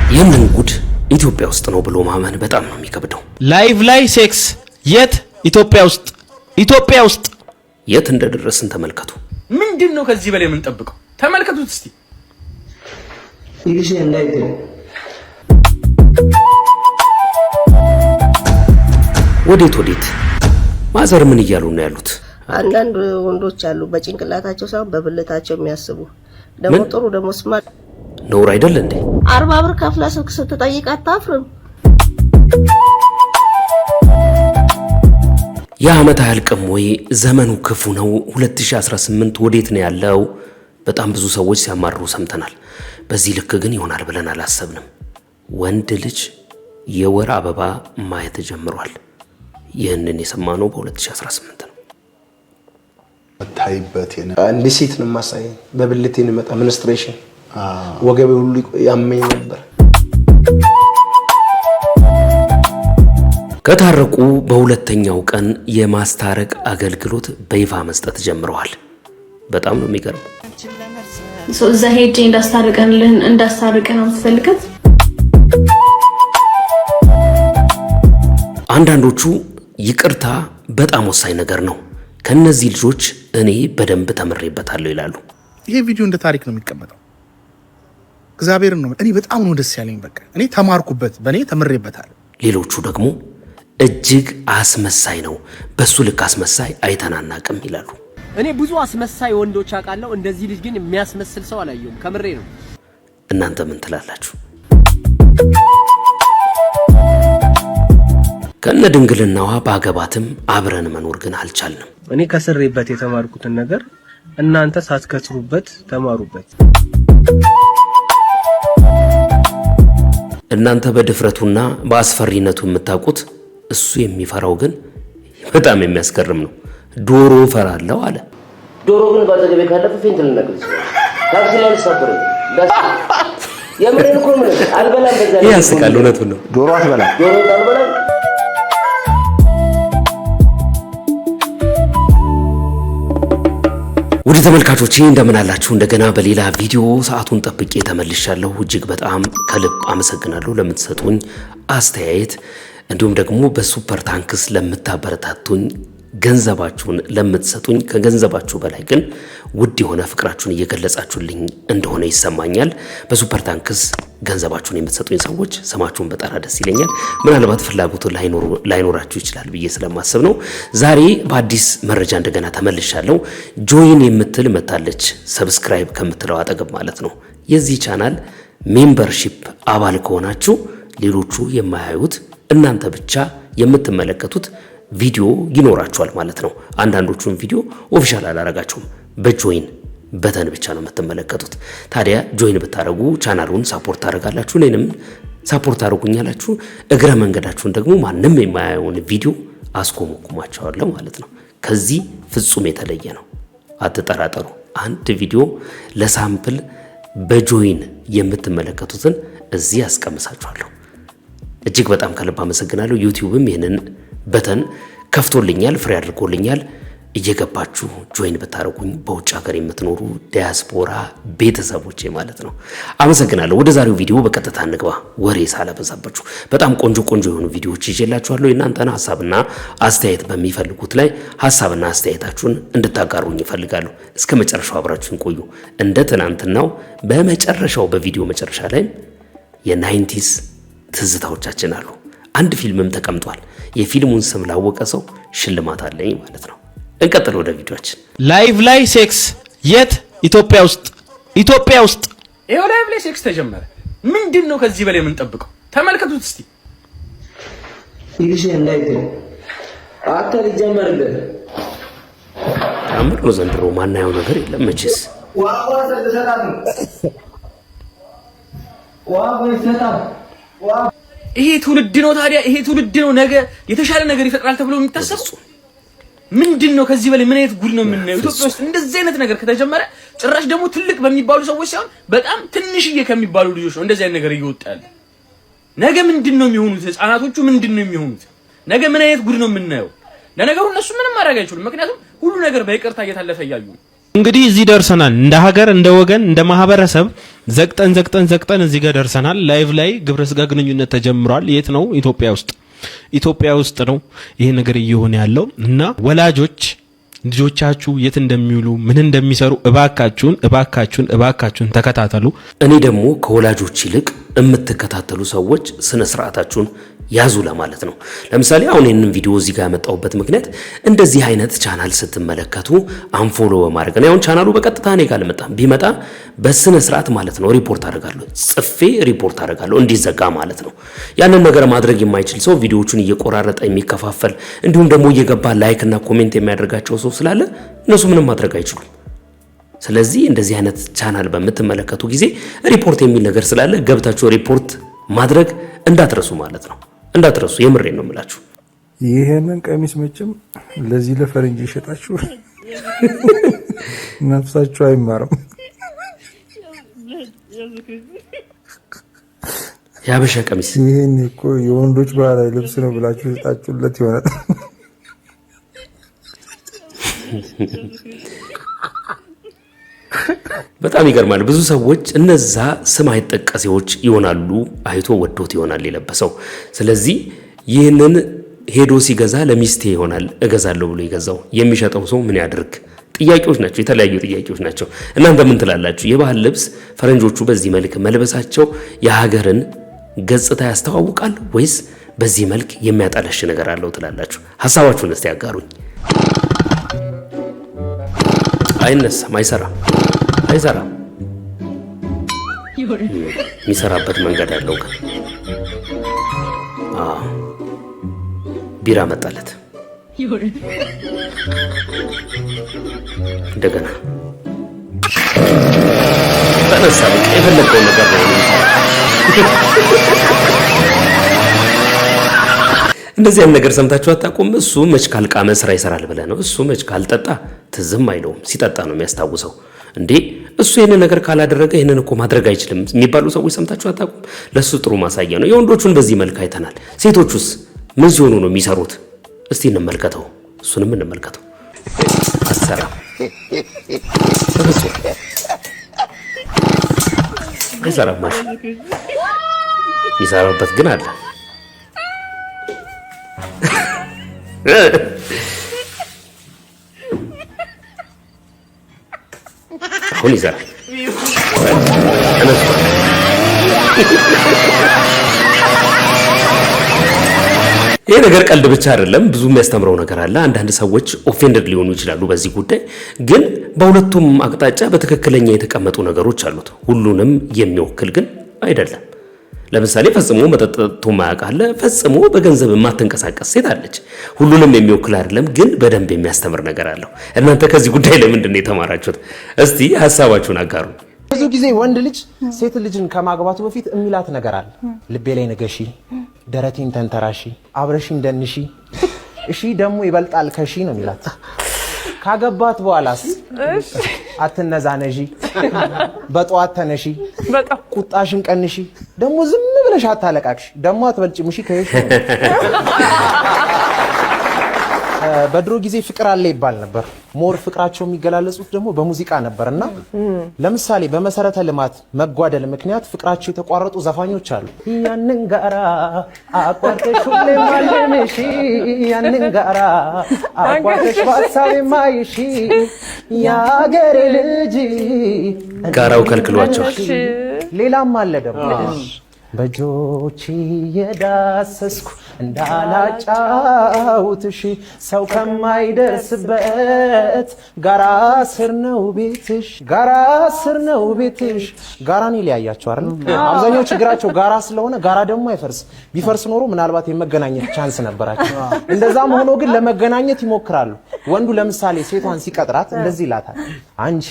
ይህንን ጉድ ኢትዮጵያ ውስጥ ነው ብሎ ማመን በጣም ነው የሚከብደው። ላይቭ ላይ ሴክስ የት? ኢትዮጵያ ውስጥ የት እንደደረስን ተመልከቱ። ምንድነው ከዚህ በላይ የምንጠብቀው? ተመልከቱት እስቲ። ወዴት ማዘር ምን እያሉ ነው ያሉት? አንዳንድ ወንዶች አሉ በጭንቅላታቸው ሳይሆን በብልታቸው የሚያስቡ ደግሞ ጥሩ ደግሞ ስማርት ነውር አይደል እንዴ? 40 ብር ከፍላ ስልክ ስትጠይቅ አታፍርም? የዓመት አያልቅም ወይ? ዘመኑ ክፉ ነው። 2018 ወዴት ነው ያለው? በጣም ብዙ ሰዎች ሲያማርሩ ሰምተናል። በዚህ ልክ ግን ይሆናል ብለን አላሰብንም። ወንድ ልጅ የወር አበባ ማየት ጀምሯል። ይህንን የሰማነው በ2018 ነው። ታይበት አንድ ሴት ነው ማሳይ በብልቴ ነው መጣ ሚኒስትሬሽን ወገቤ ሁሉ ያመኝ ነበር። ከታረቁ በሁለተኛው ቀን የማስታረቅ አገልግሎት በይፋ መስጠት ጀምረዋል። በጣም ነው የሚገርም። እዛ ሄጄ እንዳስታርቀን ነው የምትፈልገት? አንዳንዶቹ ይቅርታ በጣም ወሳኝ ነገር ነው፣ ከነዚህ ልጆች እኔ በደንብ ተመሬበታለሁ ይላሉ። ይሄ ቪዲዮ እንደ ታሪክ ነው የሚቀመጠው። እግዚአብሔርን ነው እኔ በጣም ነው ደስ ያለኝ። በቃ እኔ ተማርኩበት፣ በእኔ ተመሬበታለሁ። ሌሎቹ ደግሞ እጅግ አስመሳይ ነው፣ በሱ ልክ አስመሳይ አይተናናቅም ይላሉ። እኔ ብዙ አስመሳይ ወንዶች አውቃለሁ፣ እንደዚህ ልጅ ግን የሚያስመስል ሰው አላየሁም። ከምሬ ነው። እናንተ ምን ትላላችሁ? ከነ ድንግልናዋ ባገባትም አብረን መኖር ግን አልቻልንም። እኔ ከስሬበት የተማርኩትን ነገር እናንተ ሳትከስሩበት ተማሩበት። እናንተ በድፍረቱና በአስፈሪነቱ የምታውቁት፣ እሱ የሚፈራው ግን በጣም የሚያስገርም ነው። ዶሮ ፈራለው አለ። ዶሮ ግን ባዘገበ ካለፈ ፊንት ልነግር ይችላል። ታክሲ ላይ ልሳፈር የምሬን እኮ ምን አልበላም። በዛ ላይ ያስቃል። እውነቱን ነው። ዶሮ አትበላም። ዶሮ አልበላም። ውድ ተመልካቾቼ እንደምን አላችሁ? እንደገና በሌላ ቪዲዮ ሰዓቱን ጠብቄ ተመልሻለሁ። እጅግ በጣም ከልብ አመሰግናለሁ ለምትሰጡኝ አስተያየት፣ እንዲሁም ደግሞ በሱፐር ታንክስ ለምታበረታቱኝ፣ ገንዘባችሁን ለምትሰጡኝ፣ ከገንዘባችሁ በላይ ግን ውድ የሆነ ፍቅራችሁን እየገለጻችሁልኝ እንደሆነ ይሰማኛል። በሱፐር ታንክስ ገንዘባችሁን የምትሰጡኝ ሰዎች ስማችሁን በጠራ ደስ ይለኛል። ምናልባት ፍላጎቱ ላይኖራችሁ ይችላል ብዬ ስለማስብ ነው። ዛሬ በአዲስ መረጃ እንደገና ተመልሻለሁ። ጆይን የምትል መታለች፣ ሰብስክራይብ ከምትለው አጠገብ ማለት ነው። የዚህ ቻናል ሜምበርሺፕ አባል ከሆናችሁ ሌሎቹ የማያዩት እናንተ ብቻ የምትመለከቱት ቪዲዮ ይኖራችኋል ማለት ነው። አንዳንዶቹን ቪዲዮ ኦፊሻል አላረጋችሁም፣ በጆይን በተን ብቻ ነው የምትመለከቱት። ታዲያ ጆይን ብታረጉ ቻናሉን ሳፖርት ታረጋላችሁ፣ እኔንም ሳፖርት ታረጉኛላችሁ። እግረ መንገዳችሁን ደግሞ ማንም የማያየውን ቪዲዮ አስኮመኩማቸዋለሁ ማለት ነው። ከዚህ ፍጹም የተለየ ነው፣ አትጠራጠሩ። አንድ ቪዲዮ ለሳምፕል በጆይን የምትመለከቱትን እዚህ አስቀምሳችኋለሁ። እጅግ በጣም ከልብ አመሰግናለሁ። ዩቲዩብም ይሄንን በተን ከፍቶልኛል፣ ፍሬ አድርጎልኛል። እየገባችሁ ጆይን ብታረጉኝ በውጭ ሀገር የምትኖሩ ዲያስፖራ ቤተሰቦቼ ማለት ነው አመሰግናለሁ። ወደ ዛሬው ቪዲዮ በቀጥታ እንግባ፣ ወሬ ሳላበዛባችሁ። በጣም ቆንጆ የሆኑ ቪዲዮዎች ይዤላችኋለሁ። የእናንተን ሐሳብና አስተያየት በሚፈልጉት ላይ ሐሳብና አስተያየታችሁን እንድታጋሩኝ ይፈልጋሉ። እስከ መጨረሻው አብራችሁን ቆዩ። እንደ ትናንትናው በመጨረሻው በቪዲዮ መጨረሻ ላይ የ90ስ ትዝታዎቻችን አሉ። አንድ ፊልምም ተቀምጧል። የፊልሙን ስም ላወቀ ሰው ሽልማት አለኝ ማለት ነው። እንቀጥል ወደ ቪዲዮአችን። ላይቭ ላይ ሴክስ የት? ኢትዮጵያ ውስጥ ይሄው ላይቭ ላይ ሴክስ ተጀመረ። ምንድነው ከዚህ በላይ የምንጠብቀው? ተመልከቱት እስቲ። ይልሽ እንዳይተ አታ ሊጀመርልህ አምሮ ዘንድሮ ማናየው ነገር የለም መቼስ። ይሄ ትውልድ ነው ታዲያ፣ ይሄ ትውልድ ነው ነገ የተሻለ ነገር ይፈጥራል ተብሎ የሚታሰበው ምንድነው? ከዚህ በላይ ምን አይነት ጉድ ነው የምናየው? ኢትዮጵያ ውስጥ እንደዚህ አይነት ነገር ከተጀመረ ጭራሽ ደግሞ ትልቅ በሚባሉ ሰዎች ሳይሆን በጣም ትንሽዬ ከሚባሉ ልጆች ነው እንደዚህ አይነት ነገር እየወጣ ያለ። ነገ ምንድነው የሚሆኑት? ህፃናቶቹ ምንድነው የሚሆኑት? ነገ ምን አይነት ጉድ ነው የምናየው? ለነገሩ እነሱ ምንም ማድረግ አይችሉም፣ ምክንያቱም ሁሉ ነገር በይቅርታ እየታለፈ ያዩ። እንግዲህ እዚህ ደርሰናል። እንደ ሀገር፣ እንደ ወገን፣ እንደ ማህበረሰብ ዘቅጠን እዚህ ጋር ደርሰናል። ላይቭ ላይ ግብረ ስጋ ግንኙነት ተጀምሯል። የት ነው? ኢትዮጵያ ውስጥ ነው ይሄ ነገር እየሆነ ያለው እና ወላጆች ልጆቻችሁ የት እንደሚውሉ ምን እንደሚሰሩ እባካችሁን ተከታተሉ። እኔ ደግሞ ከወላጆች ይልቅ የምትከታተሉ ሰዎች ስነ ስርዓታችሁን ያዙ ለማለት ነው። ለምሳሌ አሁን ይሄንን ቪዲዮ እዚህ ጋር ያመጣሁበት ምክንያት እንደዚህ አይነት ቻናል ስትመለከቱ አንፎሎ በማድረግ ነው። አሁን ቻናሉ በቀጥታ እኔ ጋር አልመጣም። ቢመጣ በስነ ስርዓት ማለት ነው ሪፖርት አደርጋለሁ፣ ጽፌ ሪፖርት አደርጋለሁ እንዲዘጋ ማለት ነው። ያንን ነገር ማድረግ የማይችል ሰው ቪዲዮዎቹን እየቆራረጠ የሚከፋፈል እንዲሁም ደግሞ እየገባ ላይክ እና ኮሜንት የሚያደርጋቸው ሰው ስላለ እነሱ ምንም ማድረግ አይችሉም። ስለዚህ እንደዚህ አይነት ቻናል በምትመለከቱ ጊዜ ሪፖርት የሚል ነገር ስላለ ገብታችሁ ሪፖርት ማድረግ እንዳትረሱ ማለት ነው። እንዳትረሱ፣ የምሬን ነው የምላችሁ። ይሄንን ቀሚስ መቼም ለዚህ ለፈረንጅ ይሸጣችሁ ነፍሳችሁ አይማርም። ያበሻ ቀሚስ ይሄን እኮ የወንዶች ባህላዊ ልብስ ነው ብላችሁ ይጣጩለት ይሆናል። በጣም ይገርማል። ብዙ ሰዎች እነዛ ስም አይጠቀሴዎች ይሆናሉ፣ አይቶ ወዶት ይሆናል የለበሰው። ስለዚህ ይህንን ሄዶ ሲገዛ ለሚስቴ ይሆናል እገዛለሁ ብሎ ይገዛው። የሚሸጠው ሰው ምን ያድርግ? ጥያቄዎች ናቸው፣ የተለያዩ ጥያቄዎች ናቸው። እናንተ ምን ትላላችሁ? የባህል ልብስ ፈረንጆቹ በዚህ መልክ መልበሳቸው የሀገርን ገጽታ ያስተዋውቃል ወይስ በዚህ መልክ የሚያጠለሽ ነገር አለው ትላላችሁ? ሐሳባችሁን እስቲ ያጋሩኝ። አይነሳም፣ አይሰራም። የሚሰራበት መንገድ አለው። ግን ቢራ መጣለት እንደገና ተነሳ። በቃ የፈለገው ነገር ነው። እንደዚህ አይነት ነገር ሰምታችሁ አታውቁም? እሱ መች ካልቃመ ስራ ይሰራል ብለህ ነው። እሱ መች ካልጠጣ ትዝም አይለውም። ሲጠጣ ነው የሚያስታውሰው። እንዴ እሱ ይሄንን ነገር ካላደረገ ይሄንን እኮ ማድረግ አይችልም የሚባሉ ሰዎች ሰምታችሁ አታውቁም? ለሱ ጥሩ ማሳያ ነው። የወንዶቹን በዚህ መልክ አይተናል። ሴቶቹስ ምን ሲሆኑ ነው የሚሰሩት? እስቲ እንመልከተው፣ እሱንም እንመልከተው። አሰራ አይሰራም ማለት የሚሰራበት ግን አለ። አሁን ይሰራል። ይሄ ነገር ቀልድ ብቻ አይደለም፣ ብዙ የሚያስተምረው ነገር አለ። አንዳንድ ሰዎች ኦፌንደድ ሊሆኑ ይችላሉ በዚህ ጉዳይ፣ ግን በሁለቱም አቅጣጫ በትክክለኛ የተቀመጡ ነገሮች አሉት። ሁሉንም የሚወክል ግን አይደለም። ለምሳሌ ፈጽሞ መጠጥ ጠጥቶ ማያውቅ አለ፣ ፈጽሞ በገንዘብ የማትንቀሳቀስ ሴት አለች። ሁሉንም የሚወክል አይደለም፣ ግን በደንብ የሚያስተምር ነገር አለው። እናንተ ከዚህ ጉዳይ ላይ ምንድን ነው የተማራችሁት? እስቲ ሐሳባችሁን አጋሩ። ብዙ ጊዜ ወንድ ልጅ ሴት ልጅን ከማግባቱ በፊት የሚላት ነገር አለ። ልቤ ላይ ነገሺ፣ ደረቴን ተንተራሺ፣ አብረሺ እንደንሺ፣ እሺ ደግሞ ይበልጣል ከሺ ነው የሚላት። ካገባት በኋላስ አትነዛነሺ፣ በጠዋት ተነሺ፣ ቁጣሽን ቀንሺ፣ ደግሞ ዝም ብለሽ አታለቃቅሽ፣ ደግሞ አትበልጭም እሺ ከሺ። በድሮ ጊዜ ፍቅር አለ ይባል ነበር። ሞር ፍቅራቸው የሚገላለጹት ደግሞ በሙዚቃ ነበርና ለምሳሌ በመሰረተ ልማት መጓደል ምክንያት ፍቅራቸው የተቋረጡ ዘፋኞች አሉ። ያንን ጋራ አቋርጠሽ ሁሌ ማለንሽ፣ ያንን ጋራ አቋርጠሽ በሀሳቤ ማይሽ፣ ያገሬ ልጅ ጋራው ከልክሏቸዋል። ሌላም አለ ደግሞ በጆቼ የዳሰስኩ እንዳላጫውትሽ ሰው ከማይደርስበት ጋራ ስር ነው ቤትሽ፣ ጋራ ስር ነው ቤትሽ። ጋራን ይለያያቸው አይደል? አብዛኛው ችግራቸው ጋራ ስለሆነ ጋራ ደግሞ አይፈርስም። ቢፈርስ ኖሮ ምናልባት የመገናኘት ቻንስ ነበራቸው። እንደዛም ሆኖ ግን ለመገናኘት ይሞክራሉ። ወንዱ ለምሳሌ ሴቷን ሲቀጥራት እንደዚህ ይላታል፣ አንቺ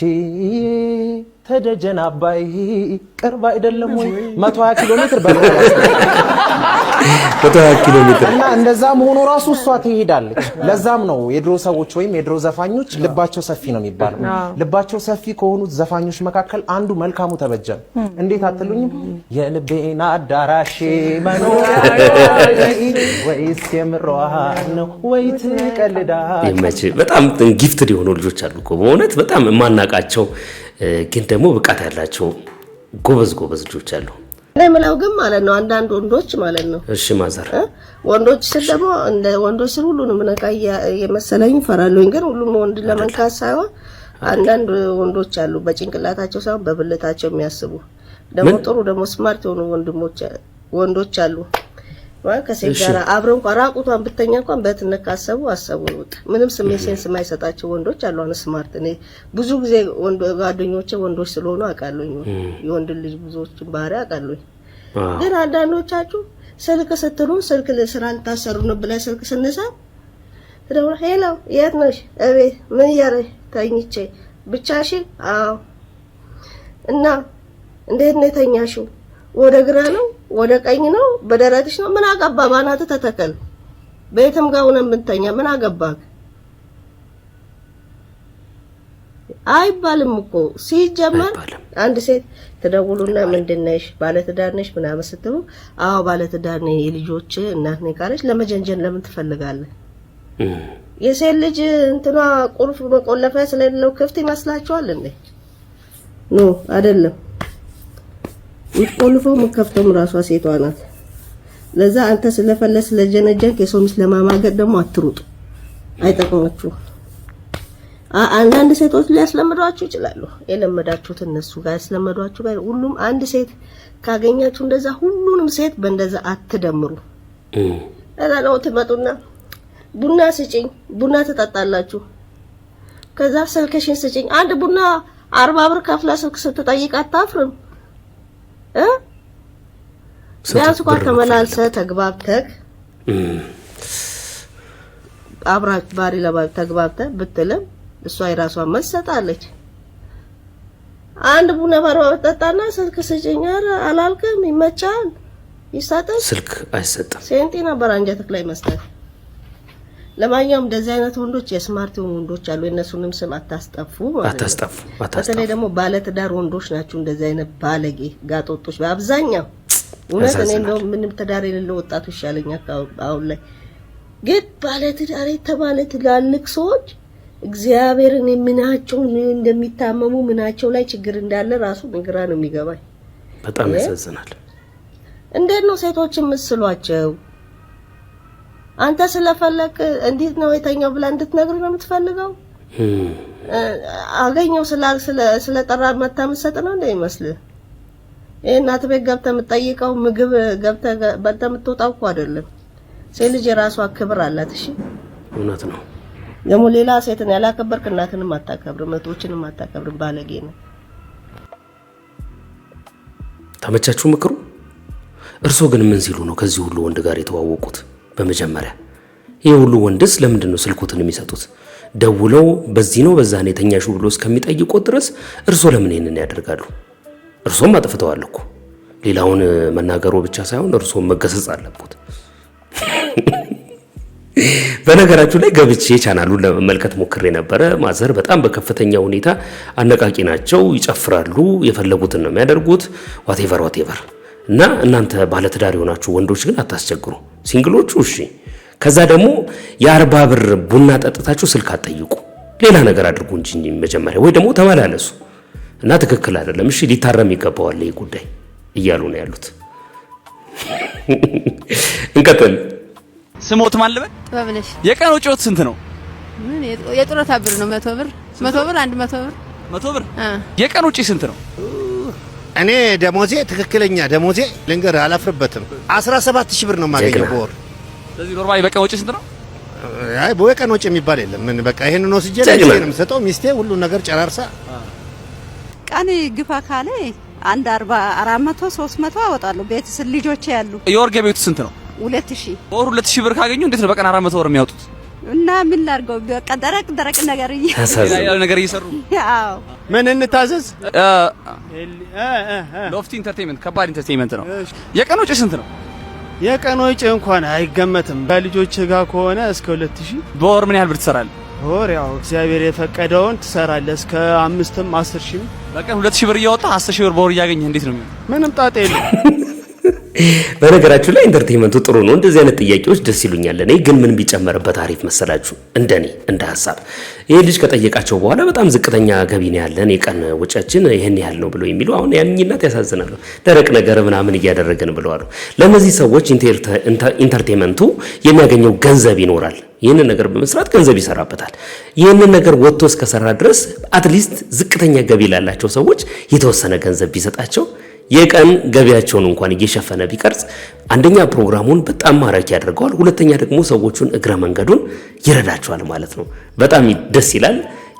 ተደጀን አባይ ቅርብ አይደለም ወይ 120 ኪሎ ሜትር በእግር 120 ኪሎ ሜትር እና እንደዛም ሆኖ ራሱ እሷ ትሄዳለች። ለዛም ነው የድሮ ሰዎች ወይም የድሮ ዘፋኞች ልባቸው ሰፊ ነው የሚባለው። ልባቸው ሰፊ ከሆኑት ዘፋኞች መካከል አንዱ መልካሙ ተበጀ። እንዴት አትሉኝም? የልቤን አዳራሽ መኖሪያ ወይስ የምሯን ነው ወይ ትቀልዳለች? ይመች። በጣም ጊፍትድ የሆኑ ልጆች አሉ እኮ በእውነት በጣም የማናቃቸው ግን ደግሞ ብቃት ያላቸው ጎበዝ ልጆች አሉ። ለምለው ግን ማለት ነው አንዳንድ ወንዶች ማለት ነው። እሺ ማዘር ወንዶች ስል ደግሞ እንደ ወንዶች ስል ሁሉንም ነካ የመሰለኝ ፈራለሁኝ። ግን ሁሉም ወንድ ለመንካት ሳይሆን አንዳንድ ወንዶች አሉ በጭንቅላታቸው ሳይሆን በብልታቸው የሚያስቡ ደግሞ ጥሩ ደግሞ ስማርት የሆኑ ወንዶች አሉ። ከሴት ጋር አብረው እንኳን ራቁቷን ብተኛ እንኳን በትነካሰቡ አሰቡ ወጥ ምንም ስሜት ሴንስ የማይሰጣቸው ወንዶች አሉ። አነ ስማርት እኔ ብዙ ጊዜ ጓደኞቼ ወንዶች ስለሆኑ አውቃለሁኝ። የወንድ ልጅ ብዙዎችን ባህሪ አውቃለሁኝ። ግን አንዳንዶቻችሁ ስልክ ስትሉ ስልክ ለስራ ልታሰሩ ነው ብላ ስልክ ስንሳ ተደውላ ሄሎ የት ነሽ? እቤት። ምን እያደረግሽ? ተኝቼ። ብቻሽን? አዎ። እና እንዴት ነው የተኛሽው? ወደ ግራ ነው ወደ ቀኝ ነው በደረትሽ ነው? ምን አገባ? ባናተ ተተከል በየትም ጋር ሆነን ብንተኛ ምን አገባክ? አይባልም እኮ ሲጀመር። አንድ ሴት ተደውሉና ምንድነሽ ባለትዳር ነሽ ምናምን ስትሉ አዎ ባለትዳር ነኝ የልጆች እናት ነኝ ካለች ለመጀንጀን ለምን ትፈልጋለህ? የሴት ልጅ እንትኗ ቁልፍ መቆለፊያ ስለሌለው ክፍት ይመስላችኋል እንዴ? ኖ አይደለም። ቆልፎ መከፍተም ራሷ ሴቷ ናት። ለዛ አንተ ስለፈለስ ስለጀነጀንክ የሰው ሚስት ለማማገጥ ደግሞ አትሩጥ፣ አይጠቅማችሁ። አንዳንድ ሴቶች ሊያስለምዷችሁ ይችላሉ። የለመዳችሁት እነሱ ጋር ያስለመዷችሁ ጋር ሁሉም አንድ ሴት ካገኛችሁ እንደዛ ሁሉንም ሴት በእንደዛ አትደምሩ። ነው ትመጡና ቡና ስጪኝ፣ ቡና ትጠጣላችሁ። ከዛ ስልክሽን ስጪኝ። አንድ ቡና 40 ብር ከፍላ ስልክ ስትጠይቅ አታፍርም? ቢያንስ እንኳን ተመላልሰህ ተግባብተህ አብራች ባሪ ለባሪ ተግባብተህ ብትልም እሷ የራሷን መሰጣለች። አንድ ቡና ባርባ ተጣጣና ስልክ ስጪኝ አላልከም? ይመቻል ይሰጣል። ስልክ አይሰጥም። ሴንቲና በራንጀትክ ላይ መስጠት። ለማንኛውም እንደዚህ አይነት ወንዶች የስማርት የሆኑ ወንዶች አሉ። የነሱንም ስም አታስጠፉ ማለት ነው። በተለይ ደግሞ ባለትዳር ወንዶች ናቸው እንደዚህ አይነት ባለጌ ጋጦጦች በአብዛኛው። እውነት እኔ እንደው ምንም ትዳር የሌለው ወጣቱ ይሻለኛል አሁን ላይ። ግን ባለትዳር የተባለ ትላልቅ ሰዎች እግዚአብሔርን ምናቸው እንደሚታመሙ ምናቸው ላይ ችግር እንዳለ ራሱ ግራ ነው የሚገባኝ። በጣም ያሳዝናል። እንዴት ነው ሴቶችን መስሏቸው? አንተ ስለፈለክ እንዴት ነው የተኛው ብላ እንድትነግር ነው የምትፈልገው? አገኘው ስለጠራ መታ መሰጥ ነው እንደ ይመስልህ? እናት ቤት ገብተህ የምትጠይቀው ምግብ ገብተህ በልተህ የምትወጣው እኮ አይደለም። ሴት ልጅ የራሷ ክብር አላት። እሺ እውነት ነው። ደግሞ ሌላ ሴትን ያላከበርክ እናትንም አታከብርም፣ እህቶችንም አታከብርም። ባለጌ ነው። ተመቻችሁ ምክሩ? እርሶ ግን ምን ሲሉ ነው ከዚህ ሁሉ ወንድ ጋር የተዋወቁት? በመጀመሪያ ይሄ ሁሉ ወንድስ ለምንድን ነው ስልኩትን የሚሰጡት? ደውለው በዚህ ነው በዛ ነው የተኛሹ ብሎ እስከሚጠይቁት ድረስ እርሶ ለምን ይሄንን ያደርጋሉ? እርሶም አጥፍተዋል እኮ። ሌላውን መናገሩ ብቻ ሳይሆን እርሶም መገሰጽ አለበት። በነገራችሁ ላይ ገብቼ ቻናሉን ለመመልከት ሞክሬ ነበረ። ማዘር በጣም በከፍተኛ ሁኔታ አነቃቂ ናቸው፣ ይጨፍራሉ፣ የፈለጉትን ነው የሚያደርጉት ዋቴቨር እና እናንተ ባለትዳር የሆናችሁ ወንዶች ግን አታስቸግሩ፣ ሲንግሎቹ እሺ። ከዛ ደግሞ የ40 ብር ቡና ጠጥታችሁ ስልክ አትጠይቁ፣ ሌላ ነገር አድርጉ እንጂ መጀመሪያ ወይ ደግሞ ተመላለሱ። እና ትክክል አይደለም፣ እሺ ሊታረም ይገባዋል ይሄ ጉዳይ እያሉ ነው ያሉት። እንቀጥል። ስሞት ማለበት ጥበብነሽ። የቀን ወጪዎት ስንት ነው? ምን የጡረታ ብር ነው? 100 ብር 100 ብር 100 ብር 100 ብር። የቀን ወጪ ስንት ነው? እኔ ደሞዜ ትክክለኛ ደሞዜ ልንገር አላፍርበትም 17000 ብር ነው የማገኘው በወር። ስለዚህ ኖርማሊ በቀን ወጪ ስንት ነው? አይ በቀን ወጪ የሚባል የለም። ምን በቃ ይሄንን ነው ሲጀለ ነው የምሰጠው። ሚስቴ ሁሉ ነገር ጨራርሳ ቀን ግፋ ካለ 400 300 አወጣለሁ። ቤት ልጆች ያሉ። የወር ገቢው ስንት ነው? 2000። በወር 2000 ብር ካገኙ እንዴት ነው በቀን 400 ብር የሚያወጡት? እና ምን ላድርገው? በቃ ደረቅ ነገር ነገር እየሰሩ። አዎ ምን እንታዘዝ? ሎፍቲ ኢንተርቴይንመንት ከባድ ኢንተርቴይንመንት ነው። የቀን ወጪ ስንት ነው? የቀን ወጪ እንኳን አይገመትም። በልጆች ጋር ከሆነ እስከ 2000 በወር ምን ያህል ብር ትሰራለህ? በወር ያው እግዚአብሔር የፈቀደውን ትሰራለህ። እስከ 5ም 10ሺህ በቀን 2000 ብር እያወጣ 10000 ብር በወር እያገኘህ እንዴት ነው የሚሆነው? ምንም ጣጣ የለም። በነገራችሁ ላይ ኢንተርቴይንመንቱ ጥሩ ነው። እንደዚህ አይነት ጥያቄዎች ደስ ይሉኛል። እኔ ግን ምን ቢጨመርበት አሪፍ መሰላችሁ? እንደኔ እንደ ሐሳብ ይሄ ልጅ ከጠየቃቸው በኋላ በጣም ዝቅተኛ ገቢ ነው ያለን የቀን ወጪያችን ይሄን ያህል ነው ብሎ የሚሉ አሁን ያንኝነት ያሳዝናሉ። ደረቅ ነገር ምናምን እያደረገን ብለዋል። ለነዚህ ሰዎች ኢንተርቴይንመንቱ የሚያገኘው ገንዘብ ይኖራል። ይህንን ነገር በመስራት ገንዘብ ይሰራበታል። ይህንን ነገር ወጥቶ እስከሰራ ድረስ አትሊስት ዝቅተኛ ገቢ ላላቸው ሰዎች የተወሰነ ገንዘብ ቢሰጣቸው የቀን ገቢያቸውን እንኳን እየሸፈነ ቢቀርጽ አንደኛ ፕሮግራሙን በጣም ማራኪ ያደርገዋል፣ ሁለተኛ ደግሞ ሰዎቹን እግረ መንገዱን ይረዳቸዋል ማለት ነው። በጣም ደስ ይላል፣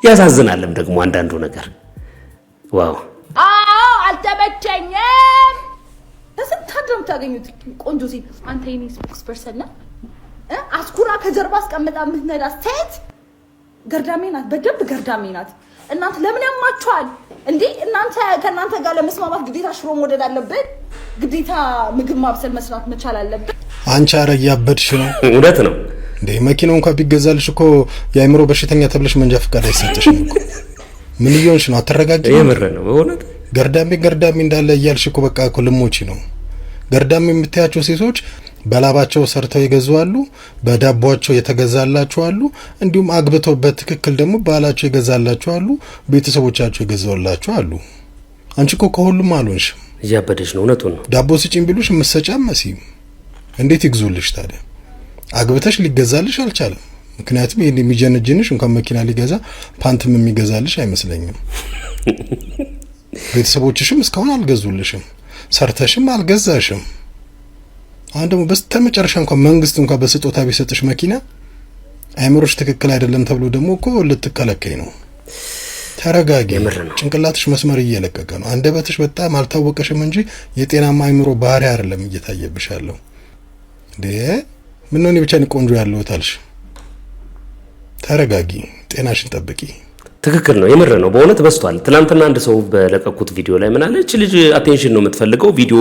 ያሳዝናልም ደግሞ አንዳንዱ ነገር። ዋው አልተመቸኝም። ለስንት አድረም ታገኙት ቆንጆ ሴት አንተ የኔ ስፖክስ ፐርሰን ነህ። አስኩራ ከጀርባ አስቀምጣ የምትነዳ ሴት ገርዳሜ ናት፣ በደንብ ገርዳሜ ናት። እናንተ ለምን ያማችኋል እንዴ? እናንተ ከእናንተ ጋር ለመስማማት ግዴታ ሽሮ መውደድ አለብን? ግዴታ ምግብ ማብሰል መስራት መቻል አለብን? አንቺ ኧረ እያበድሽ ነው። እውነት ነው እንዴ? መኪናው እንኳን ቢገዛልሽ እኮ የአእምሮ በሽተኛ ተብለሽ መንጃ ፈቃድ አይሰጥሽም እኮ። ምን እየሆንሽ ነው? አትረጋጊ። የምር ነው በእውነት ገርዳሜ እንዳለ እያልሽ እኮ በቃ እኮ ልሞቺ ነው። ገርዳሜ የምታያቸው ሴቶች በላባቸው ሰርተው ይገዛሉ፣ በዳቦአቸው የተገዛላቸው አሉ፣ እንዲሁም አግብተው በትክክል ደግሞ ባላቸው ይገዛላቸው አሉ፣ ቤተሰቦቻቸው ይገዛላቸው አሉ። አንቺ እኮ ከሁሉም አልሆንሽም። እያበደሽ ነው። እውነቱን ነው። ዳቦ ስጪኝ ቢሉሽ መሰጫም መሲም እንዴት ይግዙልሽ ታዲያ? አግብተሽ ሊገዛልሽ አልቻለም። ምክንያቱም ይሄን የሚጀነጅንሽ እንኳን መኪና ሊገዛ ፓንትም የሚገዛልሽ አይመስለኝም። ቤተሰቦችሽም እስካሁን አልገዙልሽም፣ ሰርተሽም አልገዛሽም። አሁን ደግሞ በስተመጨረሻ እንኳን መንግስት እንኳን በስጦታ ቢሰጥሽ መኪና አይምሮሽ ትክክል አይደለም ተብሎ ደግሞ እኮ ልትከለከይ ነው። ተረጋጊ። ጭንቅላትሽ መስመር እየለቀቀ ነው። አንደበትሽ በጣም አልታወቀሽም እንጂ የጤናማ አይምሮ ባህሪ አይደለም እየታየብሻለሁ። እንዴ ምን ነው እኔ ብቻ ነኝ ቆንጆ ያለሁት አልሽ? ተረጋጊ፣ ጤናሽን ጠብቂ። ትክክል ነው። የምር ነው። በእውነት በስቷል። ትናንትና አንድ ሰው በለቀቁት ቪዲዮ ላይ ምን አለ? እቺ ልጅ አቴንሽን ነው የምትፈልገው፣ ቪዲዮ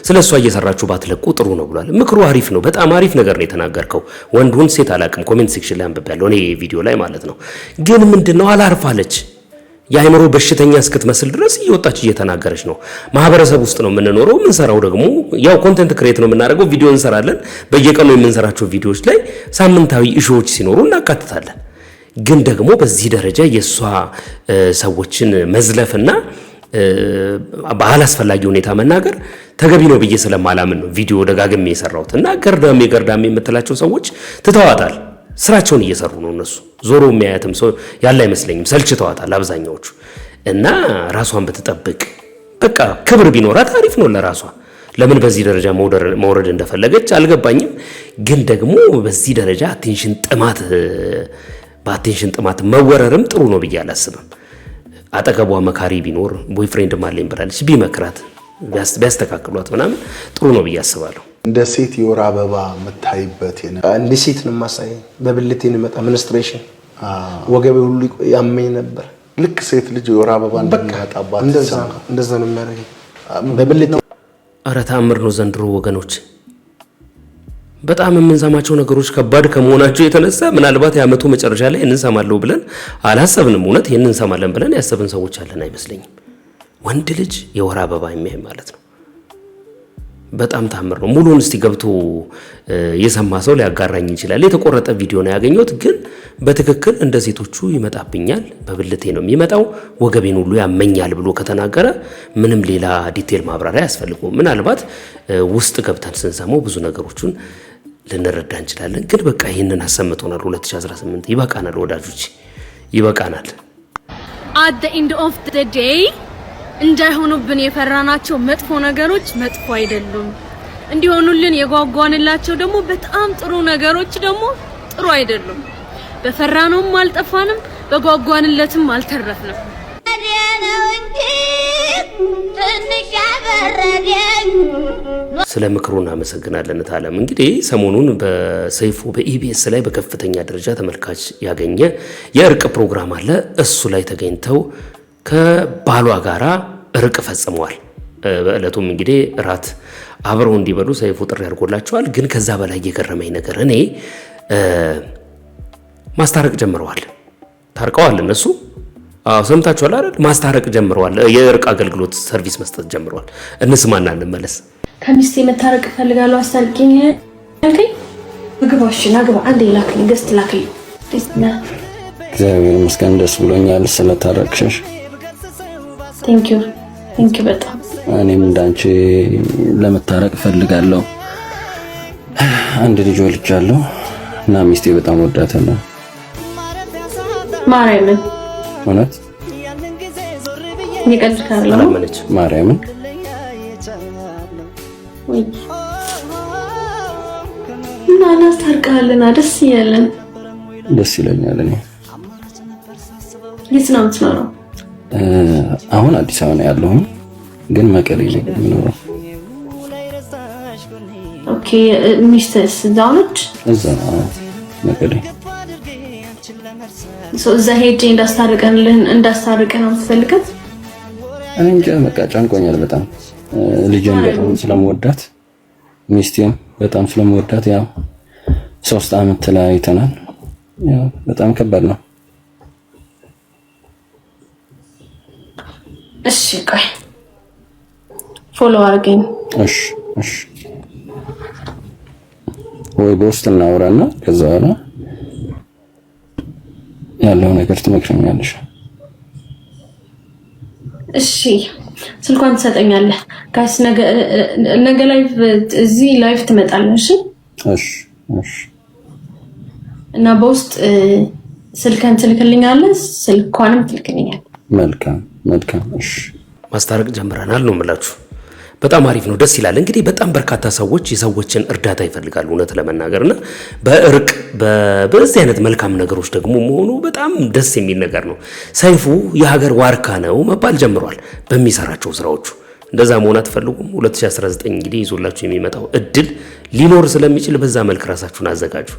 ስለሷ እየሰራችሁ ባትለቁ ጥሩ ነው ብሏል። ምክሩ አሪፍ ነው። በጣም አሪፍ ነገር ነው የተናገርከው። ወንዱን ሴት አላቅም፣ ኮሜንት ሴክሽን ላይ አንብቤያለሁ እኔ ቪዲዮ ላይ ማለት ነው። ግን ምንድነው አላርፋለች። የአይምሮ በሽተኛ እስክትመስል ድረስ እየወጣች እየተናገረች ነው። ማህበረሰብ ውስጥ ነው የምንኖረው። የምንሰራው ደግሞ ያው ኮንቴንት ክሬት ነው የምናደርገው። ቪዲዮ እንሰራለን። በየቀኑ የምንሰራቸው ቪዲዮዎች ላይ ሳምንታዊ ኢሹዎች ሲኖሩ እናካትታለን። ግን ደግሞ በዚህ ደረጃ የሷ ሰዎችን መዝለፍና በአላስፈላጊ ሁኔታ መናገር ተገቢ ነው ብዬ ስለማላምን ነው ቪዲዮ ደጋግሜ የሰራሁት። እና ገርዳሜ የምትላቸው ሰዎች ትተዋታል። ስራቸውን እየሰሩ ነው እነሱ። ዞሮ የሚያያትም ሰው ያለ አይመስለኝም። ሰልችተዋታል አብዛኛዎቹ። እና ራሷን ብትጠብቅ በቃ ክብር ቢኖራት አሪፍ ነው ለራሷ። ለምን በዚህ ደረጃ መውረድ እንደፈለገች አልገባኝም። ግን ደግሞ በዚህ ደረጃ በአቴንሽን ጥማት መወረርም ጥሩ ነው ብዬ አላስብም። አጠገቧ መካሪ ቢኖር ቦይፍሬንድ ማለኝ ብላለች፣ ቢመክራት ቢያስተካክሏት ምናምን ጥሩ ነው ብዬ አስባለሁ። እንደ ሴት የወር አበባ የምታይበት እንደ ሴት ነው ማሳይ። በብልቴ ነው መጣ ሚኒስትሬሽን ወገቤ ሁሉ ያመኝ ነበር። ልክ ሴት ልጅ የወር አበባ እንደሚመጣባት እንደዛ ነው የሚያደርገኝ በብልቴ። ኧረ ተአምር ነው ዘንድሮ ወገኖች። በጣም የምንሰማቸው ነገሮች ከባድ ከመሆናቸው የተነሳ ምናልባት የዓመቱ መጨረሻ ላይ እንሰማለሁ ብለን አላሰብንም። እውነት ይሄን እንሰማለን ብለን ያሰብን ሰዎች አለን አይመስለኝም። ወንድ ልጅ የወር አበባ የሚያይ ማለት ነው። በጣም ታምር ነው። ሙሉን እስቲ ገብቶ የሰማ ሰው ሊያጋራኝ ይችላል። የተቆረጠ ቪዲዮ ነው ያገኘሁት፣ ግን በትክክል እንደ ሴቶቹ ይመጣብኛል፣ በብልቴ ነው የሚመጣው፣ ወገቤን ሁሉ ያመኛል ብሎ ከተናገረ ምንም ሌላ ዲቴል ማብራሪያ አያስፈልገውም። ምናልባት ውስጥ ገብተን ስንሰማው ብዙ ነገሮችን ልንረዳ እንችላለን። ግን በቃ ይህንን አሰምቶናል 2018። ይበቃናል ወዳጆች፣ ይበቃናል። at the end of the day እንዳይሆኑብን የፈራናቸው መጥፎ ነገሮች መጥፎ አይደሉም። እንዲሆኑልን የጓጓንላቸው ደግሞ በጣም ጥሩ ነገሮች ደግሞ ጥሩ አይደሉም። በፈራነውም አልጠፋንም፣ በጓጓንለትም አልተረፍንም። ስለ ምክሩ እናመሰግናለን ታለም። እንግዲህ ሰሞኑን በሰይፉ በኢቢኤስ ላይ በከፍተኛ ደረጃ ተመልካች ያገኘ የእርቅ ፕሮግራም አለ። እሱ ላይ ተገኝተው ከባሏ ጋራ እርቅ ፈጽመዋል። በእለቱም እንግዲህ እራት አብረው እንዲበሉ ሰይፉ ጥሪ አድርጎላቸዋል። ግን ከዛ በላይ የገረመኝ ነገር እኔ ማስታረቅ ጀምረዋል። ታርቀዋል እነሱ። አዎ ሰምታችኋል አይደል? ማስታረቅ ጀምረዋል። የእርቅ አገልግሎት ሰርቪስ መስጠት ጀምረዋል። እንስማና እንመለስ። ከሚስቴ መታረቅ ፈልጋለሁ አስታርቂኝ አልከኝ። ግባሽ ናግባ አንዴ ላክልኝ፣ ገስት ላክልኝ። እግዚአብሔር ይመስገን ደስ ብሎኛል ስለታረቅሽ። ቴንክ ዩ በጣም እኔም እንዳንቺ ለመታረቅ ፈልጋለሁ። አንድ ልጅ ወልጃለሁ እና ሚስቴ በጣም ወዳታለሁ። ማርያምን እውነት ይቀጥላል ማርያምን ወይ እና እናስታርቃለና ደስ ይላል። ደስ ይለኛል። እኔ የት ነው የምትኖረው? አሁን አዲስ አበባ ነው ያለሁኝ፣ ግን መቀሌ ነው የምኖረው። ኦኬ ሚስትስ እዛው ነች? እዛ መቀሌ። እዛ ሄጄ እንዳስታርቀን ነው የምትፈልገት? እኔ እንጃ በቃ ጨንቆኛል በጣም። ልጄን በጣም ስለምወዳት ሚስቴን በጣም ስለምወዳት ያው 3 አመት ተለያይተናል። ያው በጣም ከባድ ነው። እሺ ቆይ ፎሎ አድርገኝ። እሺ ወይ በውስጥ እናውራና ከዛ በኋላ ያለው ነገር ትመክረኛለሽ። እሺ ስልኳን ትሰጠኛለህ። ጋይስ ነገ ላይቭ እዚህ ላይቭ ትመጣለሽ። እሺ እና በውስጥ ስልክን ትልክልኛለህ፣ ስልኳንም ትልክልኛለህ። መልካም። እሺ ማስታረቅ ጀምረናል ነው የምላችሁ። በጣም አሪፍ ነው፣ ደስ ይላል። እንግዲህ በጣም በርካታ ሰዎች የሰዎችን እርዳታ ይፈልጋሉ እውነት ለመናገርና በእርቅ በዚህ አይነት መልካም ነገሮች ደግሞ መሆኑ በጣም ደስ የሚል ነገር ነው። ሰይፉ የሀገር ዋርካ ነው መባል ጀምሯል በሚሰራቸው ስራዎቹ። እንደዛ መሆን አትፈልጉም? 2019 እንግዲህ ይዞላችሁ የሚመጣው እድል ሊኖር ስለሚችል በዛ መልክ ራሳችሁን አዘጋጁ።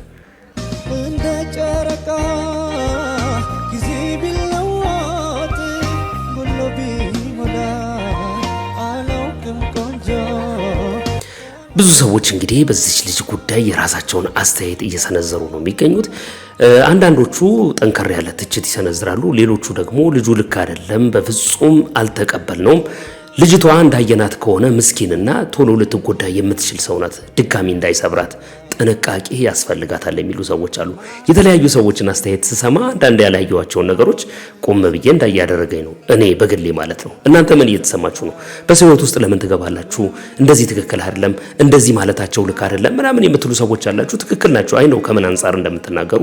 ብዙ ሰዎች እንግዲህ በዚህ ልጅ ጉዳይ የራሳቸውን አስተያየት እየሰነዘሩ ነው የሚገኙት። አንዳንዶቹ ጠንከር ያለ ትችት ይሰነዝራሉ፣ ሌሎቹ ደግሞ ልጁ ልክ አይደለም፣ በፍጹም አልተቀበልነውም፣ ልጅቷ እንዳየናት ከሆነ ምስኪንና ቶሎ ልትጎዳ የምትችል ሰው ናት፣ ድጋሚ እንዳይሰብራት ጥንቃቄ ያስፈልጋታል የሚሉ ሰዎች አሉ። የተለያዩ ሰዎችን አስተያየት ስሰማ አንዳንድ ያላየዋቸውን ነገሮች ቆም ብዬ እንዳያደረገኝ ነው እኔ በግሌ ማለት ነው። እናንተ ምን እየተሰማችሁ ነው? በሰው ሕይወት ውስጥ ለምን ትገባላችሁ? እንደዚህ ትክክል አይደለም፣ እንደዚህ ማለታቸው ልክ አይደለም ምናምን የምትሉ ሰዎች አላችሁ። ትክክል ናቸው። አይ ነው ከምን አንጻር እንደምትናገሩ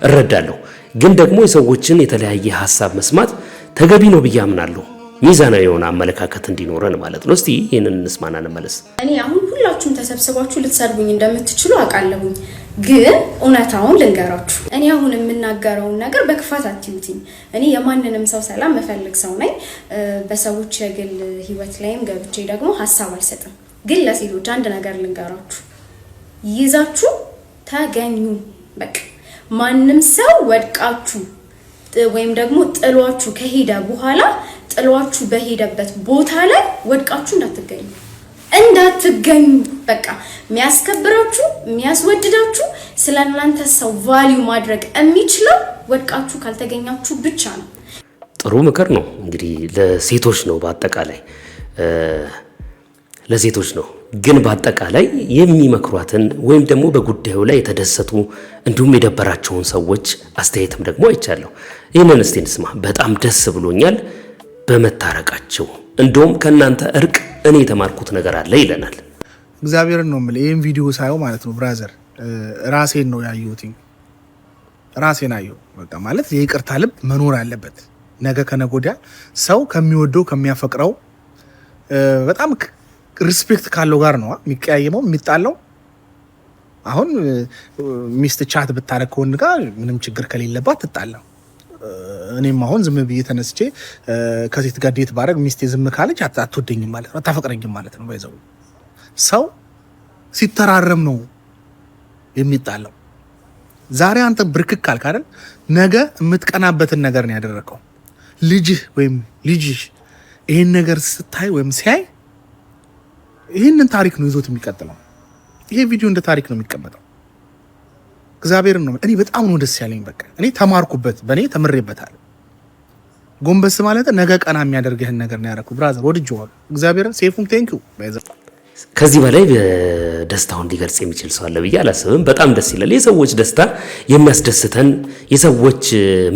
እረዳለሁ። ግን ደግሞ የሰዎችን የተለያየ ሀሳብ መስማት ተገቢ ነው ብዬ አምናለሁ። ሚዛናዊ የሆነ አመለካከት እንዲኖረን ማለት ነው። እስቲ ይሄንን እንስማና እንመለስ። እኔ አሁን ሁላችሁም ተሰብስባችሁ ልትሰድቡኝ እንደምትችሉ አውቃለሁኝ፣ ግን እውነታውን ልንገራችሁ። እኔ አሁን የምናገረውን ነገር በክፋት አትዩትኝ። እኔ የማንንም ሰው ሰላም መፈልግ ሰው ነኝ። በሰዎች የግል ህይወት ላይም ገብቼ ደግሞ ሀሳብ አልሰጥም። ግን ለሴቶች አንድ ነገር ልንገራችሁ፣ ይዛችሁ ተገኙ። በቃ ማንም ሰው ወድቃችሁ ወይም ደግሞ ጥሏችሁ ከሄደ በኋላ ጥሏችሁ በሄደበት ቦታ ላይ ወድቃችሁ እንዳትገኙ። በቃ የሚያስከብራችሁ የሚያስወድዳችሁ ስለናንተ ሰው ቫልዩ ማድረግ የሚችለው ወድቃችሁ ካልተገኛችሁ ብቻ ነው። ጥሩ ምክር ነው። እንግዲህ ለሴቶች ነው በአጠቃላይ ለሴቶች ነው። ግን በአጠቃላይ የሚመክሯትን ወይም ደግሞ በጉዳዩ ላይ የተደሰቱ እንዲሁም የደበራቸውን ሰዎች አስተያየትም ደግሞ አይቻለሁ። ይህንን እስቲ እንስማ። በጣም ደስ ብሎኛል በመታረቃቸው፣ እንደውም ከናንተ እርቅ እኔ የተማርኩት ነገር አለ ይለናል። እግዚአብሔርን ነው የምልህ። ይሄን ቪዲዮ ሳየው ማለት ነው ብራዘር ራሴን ነው ያየሁት። ራሴን አየሁ። በቃ ማለት የይቅርታ ልብ መኖር አለበት። ነገ ከነገ ወዲያ ሰው ከሚወደው ከሚያፈቅረው በጣም ሪስፔክት ካለው ጋር ነው የሚቀያየመው የሚጣለው። አሁን ሚስት ቻት ብታረግ ከወንድ ጋር ምንም ችግር ከሌለባት ትጣላ። እኔም አሁን ዝም ብዬ ተነስቼ ከሴት ጋር ዴት ባረግ ሚስቴ ዝም ካለች አትወደኝም ማለት ነው፣ አታፈቅረኝም ማለት ነው። ባይዘው ሰው ሲተራረም ነው የሚጣለው። ዛሬ አንተ ብርክክ ካልክ አይደል ነገ የምትቀናበትን ነገር ነው ያደረከው። ልጅህ ወይም ልጅሽ ይሄን ነገር ስታይ ወይም ሲያይ ይሄንን ታሪክ ነው ይዞት የሚቀጥለው። ይሄ ቪዲዮ እንደ ታሪክ ነው የሚቀመጠው። እግዚአብሔርን ነው እኔ በጣም ነው ደስ ያለኝ። በቃ እኔ ተማርኩበት፣ በእኔ ተምሬበታል። ጎንበስ ማለት ነገ ቀና የሚያደርግህን ነገር ነው ያደረኩት። ብራዘር ወድጄዋለሁ። እግዚአብሔርን ሴፉም ቴንኪው። ከዚህ በላይ ደስታውን ሊገልጽ የሚችል ሰው አለ ብዬ አላስብም። በጣም ደስ ይላል። የሰዎች ደስታ የሚያስደስተን፣ የሰዎች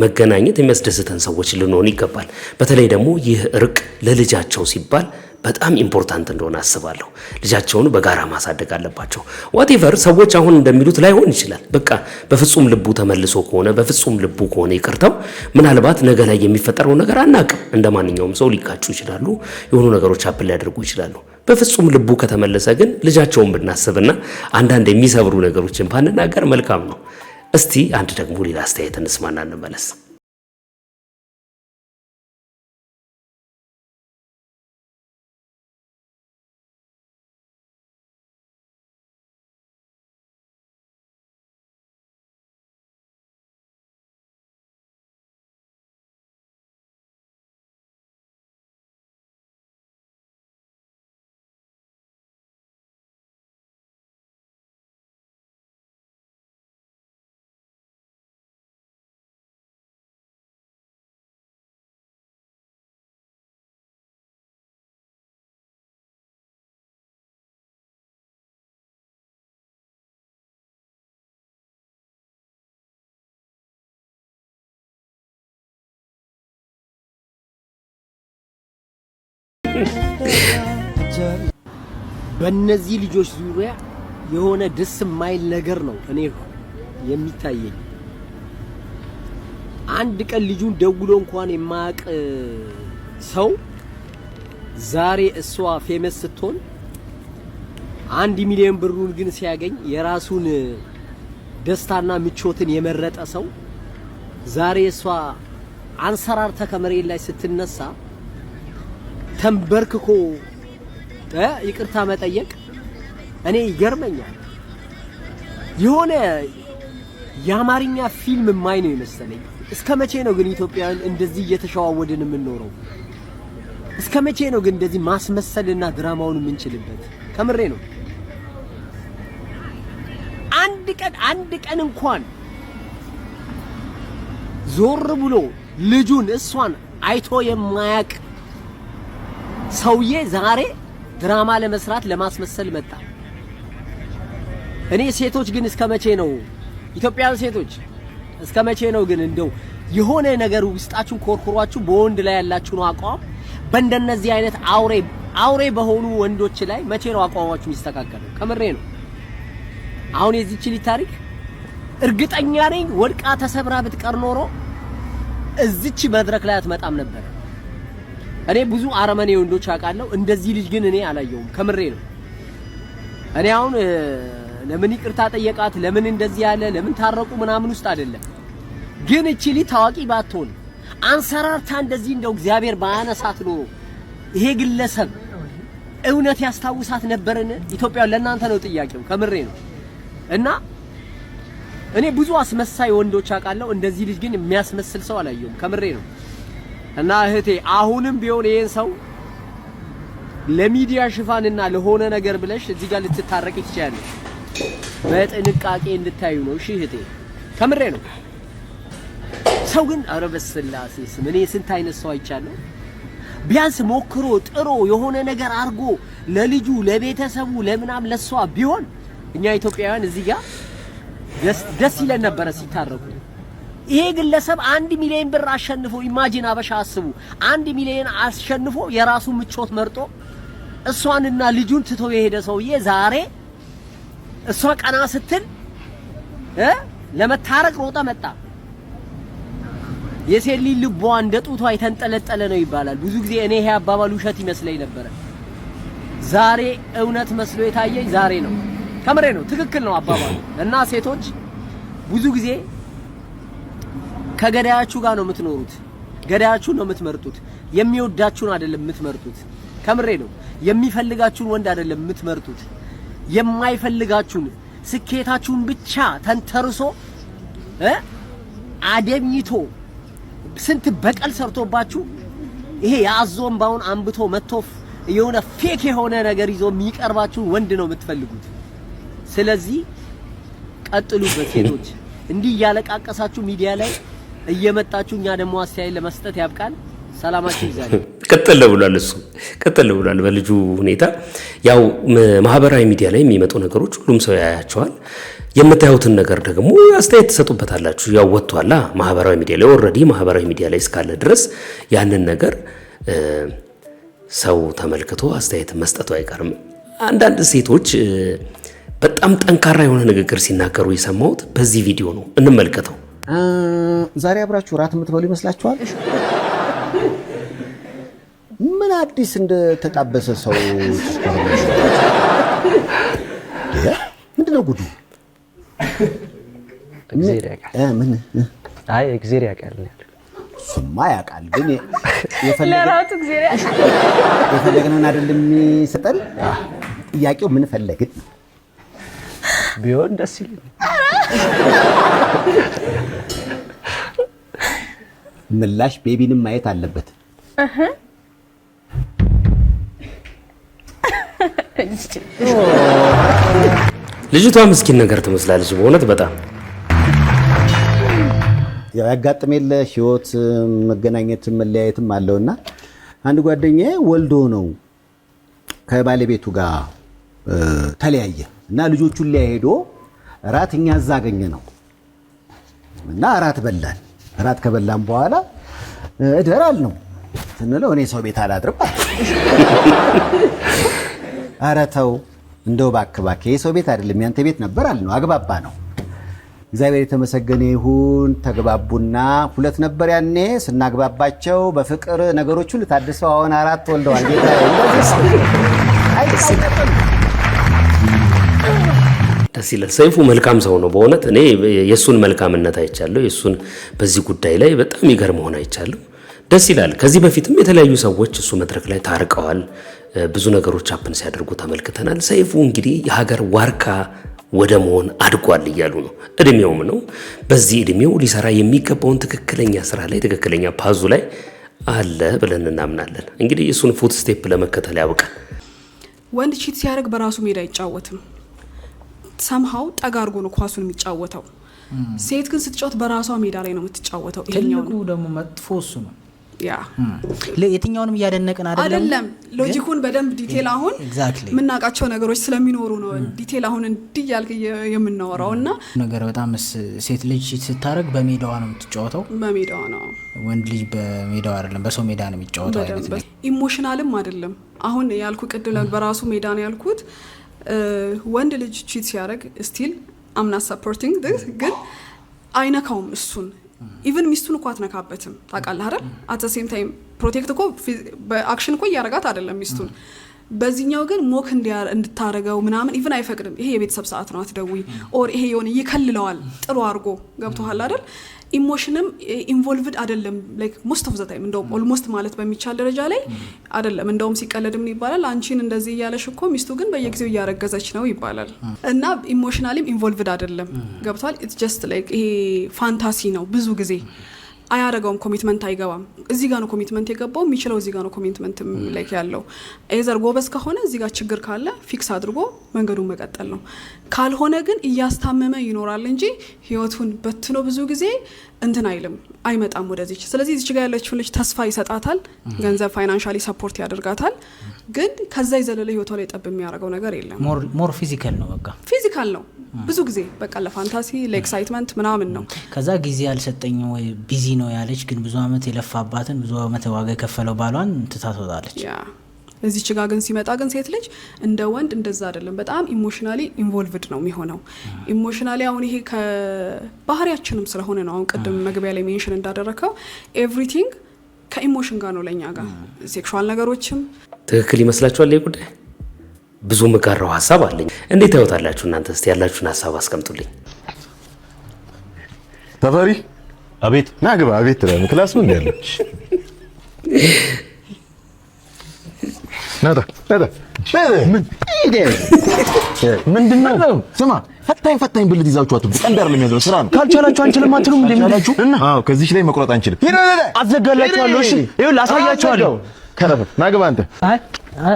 መገናኘት የሚያስደስተን ሰዎች ልንሆን ይገባል። በተለይ ደግሞ ይህ እርቅ ለልጃቸው ሲባል በጣም ኢምፖርታንት እንደሆነ አስባለሁ። ልጃቸውን በጋራ ማሳደግ አለባቸው። ዋቴቨር ሰዎች አሁን እንደሚሉት ላይሆን ይችላል። በቃ በፍጹም ልቡ ተመልሶ ከሆነ በፍጹም ልቡ ከሆነ ይቅርታው ምናልባት ነገ ላይ የሚፈጠረው ነገር አናቅም። እንደማንኛውም ሰው ሊካጩ ይችላሉ፣ የሆኑ ነገሮች አፕል ሊያደርጉ ይችላሉ። በፍጹም ልቡ ከተመለሰ ግን ልጃቸውን ብናስብና አንዳንድ የሚሰብሩ ነገሮችን ባንናገር መልካም ነው። እስቲ አንድ ደግሞ ሌላ አስተያየት እንስማና እንመለስ። በእነዚህ ልጆች ዙሪያ የሆነ ደስ የማይል ነገር ነው እኔ የሚታየኝ። አንድ ቀን ልጁን ደውሎ እንኳን የማያውቅ ሰው ዛሬ እሷ ፌመስ ስትሆን 1 ሚሊዮን ብሩን ግን ሲያገኝ የራሱን ደስታና ምቾትን የመረጠ ሰው ዛሬ እሷ አንሰራርታ ከመሬት ላይ ስትነሳ ተንበርክኮ ይቅርታ መጠየቅ እኔ ይገርመኛል። የሆነ የአማርኛ ፊልም ማይ ነው ይመስለኝ። እስከ መቼ ነው ግን ኢትዮጵያውያን እንደዚህ እየተሸዋወድን የምንኖረው? እስከ መቼ ነው ግን እንደዚህ ማስመሰልና ድራማውን የምንችልበት? ከምሬ ነው። አንድ ቀን እንኳን ዞር ብሎ ልጁን እሷን አይቶ የማያቅ ሰውዬ ዛሬ ድራማ ለመስራት ለማስመሰል መጣ። እኔ ሴቶች ግን እስከመቼ ነው ኢትዮጵያውያን ሴቶች እስከመቼ ነው ግን እንደው የሆነ ነገር ውስጣችሁን ኮርኩሯችሁ በወንድ ላይ ያላችሁን አቋም በእንደነዚህ አይነት አውሬ በሆኑ ወንዶች ላይ መቼ ነው አቋማችሁ የሚስተካከለው? ከምሬ ነው። አሁን የዚህች ልጅ ታሪክ እርግጠኛ ነኝ ወድቃ ተሰብራ ብትቀር ኖሮ እዚች መድረክ ላይ አትመጣም ነበር። እኔ ብዙ አረመኔ ወንዶች አውቃለሁ። እንደዚህ ልጅ ግን እኔ አላየውም። ከምሬ ነው። እኔ አሁን ለምን ይቅርታ ጠየቃት፣ ለምን እንደዚህ ያለ፣ ለምን ታረቁ ምናምን ውስጥ አይደለም። ግን እቺ ልጅ ታዋቂ ባትሆን አንሰራርታ እንደዚህ እንደው እግዚአብሔር ባያነሳት ኖሮ ይሄ ግለሰብ እውነት ያስታውሳት ነበርን? ኢትዮጵያ ለእናንተ ነው ጥያቄው። ከምሬ ነው። እና እኔ ብዙ አስመሳይ ወንዶች አውቃለሁ። እንደዚህ ልጅ ግን የሚያስመስል ሰው አላየውም። ከምሬ ነው። እና እህቴ አሁንም ቢሆን ይሄን ሰው ለሚዲያ ሽፋንና ለሆነ ነገር ብለሽ እዚህ ጋር ልትታረቂ ትችያለሽ። በጥንቃቄ እንድታዩ ነው። እሺ እህቴ ከምሬ ነው። ሰው ግን ኧረ በስላሴ ስም እኔ ስንት አይነት ሰው አይቻለሁ። ቢያንስ ሞክሮ ጥሮ የሆነ ነገር አድርጎ ለልጁ ለቤተሰቡ ለምናም ለሷ ቢሆን እኛ ኢትዮጵያውያን እዚህ ጋር ደስ ይለን ነበረ ሲታረቁ። ይሄ ግለሰብ 1 ሚሊዮን ብር አሸንፎ ኢማጂን አበሻ አስቡ። 1 ሚሊዮን አሸንፎ የራሱ ምቾት መርጦ እሷንና ልጁን ትቶ የሄደ ሰውዬ ዛሬ እሷ ቀና ስትል ለመታረቅ ሮጣ መጣ። የሴት ልጅ ልቧ እንደ ጡቷ የተንጠለጠለ ነው ይባላል። ብዙ ጊዜ እኔ ይሄ አባባል ውሸት ይመስለኝ ነበር። ዛሬ እውነት መስሎ የታየኝ ዛሬ ነው። ከምሬ ነው። ትክክል ነው አባባሉ። እና ሴቶች ብዙ ጊዜ ከገዳያችሁ ጋር ነው የምትኖሩት። ገዳያችሁን ነው የምትመርጡት። የሚወዳችሁን አይደለም የምትመርጡት። ከምሬ ነው። የሚፈልጋችሁን ወንድ አይደለም የምትመርጡት። የማይፈልጋችሁን ስኬታችሁን ብቻ ተንተርሶ አደምይቶ ስንት በቀል ሰርቶባችሁ ይሄ ያዞን ባውን አንብቶ መጥቶ የሆነ ፌክ የሆነ ነገር ይዞ የሚቀርባችሁ ወንድ ነው የምትፈልጉት። ስለዚህ ቀጥሉበት ሴቶች። እንዲህ ያለቃቀሳችሁ ሚዲያ ላይ እየመጣችሁ እኛ ደግሞ አስተያየት ለመስጠት ያብቃል። ሰላማችሁ ይዛል። ቀጥል ብሏል እሱ ቀጥል ብሏል። በልጁ ሁኔታ ያው ማህበራዊ ሚዲያ ላይ የሚመጡ ነገሮች ሁሉም ሰው ያያቸዋል። የምታዩትን ነገር ደግሞ አስተያየት ተሰጡበታላችሁ። ያው ወጥቷላ ማህበራዊ ሚዲያ ላይ ኦልሬዲ ማህበራዊ ሚዲያ ላይ እስካለ ድረስ ያንን ነገር ሰው ተመልክቶ አስተያየት መስጠቱ አይቀርም። አንዳንድ ሴቶች በጣም ጠንካራ የሆነ ንግግር ሲናገሩ የሰማሁት በዚህ ቪዲዮ ነው። እንመልከተው። ዛሬ አብራችሁ ራት የምትበሉ ይመስላችኋል? ምን አዲስ እንደተጣበሰ ሰው ምንድነው ጉዱ? እግዚአብሔር ያውቃል። ምን አይ እግዚአብሔር ያውቃል ነው ስማ ያውቃል። ግን ለራቱ እግዚአብሔር ያውቃል። የፈለግነውን አይደለም የሚሰጠን። ጥያቄው ምን ፈለግን ቢሆን ደስ ይላል። ምላሽ ቤቢንም ማየት አለበት። ልጅቷ ምስኪን ነገር ትመስላለች በእውነት በጣም ያጋጥመለ ህይወት መገናኘት መለያየትም አለውና አንድ ጓደኛዬ ወልዶ ነው ከባለቤቱ ጋር ተለያየ እና ልጆቹን ሊያሄዶ ራት እኛ እዛ አገኘ ነው እና ራት በላን። ራት ከበላን በኋላ እደራል ነው ስንለው እኔ ሰው ቤት አላድርም። ኧረ ተው እንደው እባክህ የሰው ቤት አይደለም ያንተ ቤት ነበር አልነው። አግባባ ነው። እግዚአብሔር የተመሰገነ ይሁን። ተግባቡና ሁለት ነበር ያኔ ስናግባባቸው በፍቅር ነገሮች ሁሉ ታድሰው አሁን 4 ወልደዋል። ደስ ይላል። ሰይፉ መልካም ሰው ነው በእውነት። እኔ የሱን መልካምነት አይቻለሁ። የሱን በዚህ ጉዳይ ላይ በጣም ይገርም ሆነ አይቻለሁ። ደስ ይላል። ከዚህ በፊትም የተለያዩ ሰዎች እሱ መድረክ ላይ ታርቀዋል። ብዙ ነገሮች አፕን ሲያደርጉ ተመልክተናል። ሰይፉ እንግዲህ የሀገር ዋርካ ወደ መሆን አድጓል እያሉ ነው። እድሜውም ነው። በዚህ እድሜው ሊሰራ የሚገባውን ትክክለኛ ስራ ላይ ትክክለኛ ፓዙ ላይ አለ ብለን እናምናለን። እንግዲህ እሱን ፉት ስቴፕ ለመከተል ያውቃል። ወንድ ቺት ሲያደርግ በራሱ ሜዳ አይጫወትም። ሰምሃው ጠጋ አድርጎ ነው ኳሱን የሚጫወተው። ሴት ግን ስትጫወት በራሷ ሜዳ ላይ ነው የምትጫወተው። ይሄኛው ትልቁ ደግሞ መጥፎ እሱ ነው። ያ የትኛውንም እያደነቅን አይደለም። ሎጂኩን በደንብ ዲቴል አሁን የምናውቃቸው ነገሮች ስለሚኖሩ ነው ዲቴል አሁን እንዲያልክ የምናወራውና ነገር በጣም ሴት ልጅ ስታረግ በሜዳዋ ነው የምትጫወተው። በሜዳዋ ነው። ወንድ ልጅ በሜዳዋ አይደለም በሰው ሜዳ ነው የሚጫወተው አይነት ነው። ኢሞሽናልም አይደለም። አሁን ያልኩ ቅድም በራሱ ሜዳ ነው ያልኩት። ወንድ ልጅ ቺት ሲያደርግ ስቲል አምና ሰፖርቲንግ ግን አይነካውም እሱን ኢቭን ሚስቱን እኮ አትነካበትም። ታውቃለህ አይደል? አት ዘ ሴም ታይም ፕሮቴክት እኮ በአክሽን እኮ እያረጋት አይደለም ሚስቱን። በዚህኛው ግን ሞክ እንድታረገው ምናምን ኢቭን አይፈቅድም። ይሄ የቤተሰብ ሰዓት ነው አትደውይ ኦር ይሄ የሆነ ይከልለዋል ጥሩ አድርጎ ገብቶሃል አይደል? ኢሞሽንም ኢንቮልቭድ አይደለም ላይክ ሞስት ኦፍ ዘ ታይም እንደውም ኦልሞስት ማለት በሚቻል ደረጃ ላይ አይደለም። እንደውም ሲቀለድም ይባላል አንቺን እንደዚህ እያለሽ እኮ ሚስቱ ግን በየጊዜው እያረገዘች ነው ይባላል። እና ኢሞሽናሊም ኢንቮልቭድ አይደለም ገብቷል። ኢትስ ጀስት ላይክ ይሄ ፋንታሲ ነው። ብዙ ጊዜ አያረጋውም። ኮሚትመንት አይገባም። እዚህ ጋር ነው ኮሚትመንት የገባው የሚችለው እዚህ ጋር ነው ኮሚትመንት ላይክ ያለው። ኤዘር ጎበዝ ከሆነ እዚህ ጋር ችግር ካለ ፊክስ አድርጎ መንገዱን መቀጠል ነው። ካልሆነ ግን እያስታመመ ይኖራል እንጂ ህይወቱን በትኖ ብዙ ጊዜ እንትን አይልም አይመጣም ወደዚህ። ስለዚህ እዚህ ጋር ያለችው ልጅ ተስፋ ይሰጣታል፣ ገንዘብ ፋይናንሻሊ ሰፖርት ያደርጋታል። ግን ከዛ ይዘለለ ህይወቷ ላይ ጠብ የሚያደርገው ነገር የለም። ሞር ፊዚካል ነው። በቃ ፊዚካል ነው ብዙ ጊዜ በቃ ለፋንታሲ ለኤክሳይትመንት ምናምን ነው። ከዛ ጊዜ ያልሰጠኝ ወይ ቢዚ ነው ያለች ግን ብዙ አመት የለፋባትን ብዙ አመት ዋጋ የከፈለው ባሏን ትታስወጣለች። ያ እዚህ ችጋ ግን ሲመጣ ግን ሴት ልጅ እንደ ወንድ እንደዛ አይደለም። በጣም ኢሞሽናሊ ኢንቮልቭድ ነው የሚሆነው። ኢሞሽናሊ አሁን ይሄ ከባህሪያችንም ስለሆነ ነው። አሁን ቅድም መግቢያ ላይ ሜንሽን እንዳደረከው ኤቭሪቲንግ ከኢሞሽን ጋር ነው ለኛ ጋር ሴክሹዋል ነገሮችም ትክክል ይመስላችኋል? ይሄ ጉዳይ ብዙ መጋራው ሐሳብ አለኝ። እንዴት ታዩታላችሁ እናንተ? እስቲ ያላችሁን ሐሳብ አስቀምጡልኝ። ተፈሪ አቤት ና ግባ። አቤት ትላለህ ክላስ ምን ያለች ናዳ ምን ምንድነው? ስማ ፈታኝ ብልት ይዛችሁ አትምጡ። ቀንድ አይደለም ያዘው ስራ ነው። ካልቻላችሁ አንችልም አትሉም እንደምናችሁ? አዎ ከዚህ ላይ መቁረጥ አንችልም። አዘጋላችኋለሁ። እሺ ይኸው ላሳያችኋለሁ። ከረፈ ና ግባ አንተ።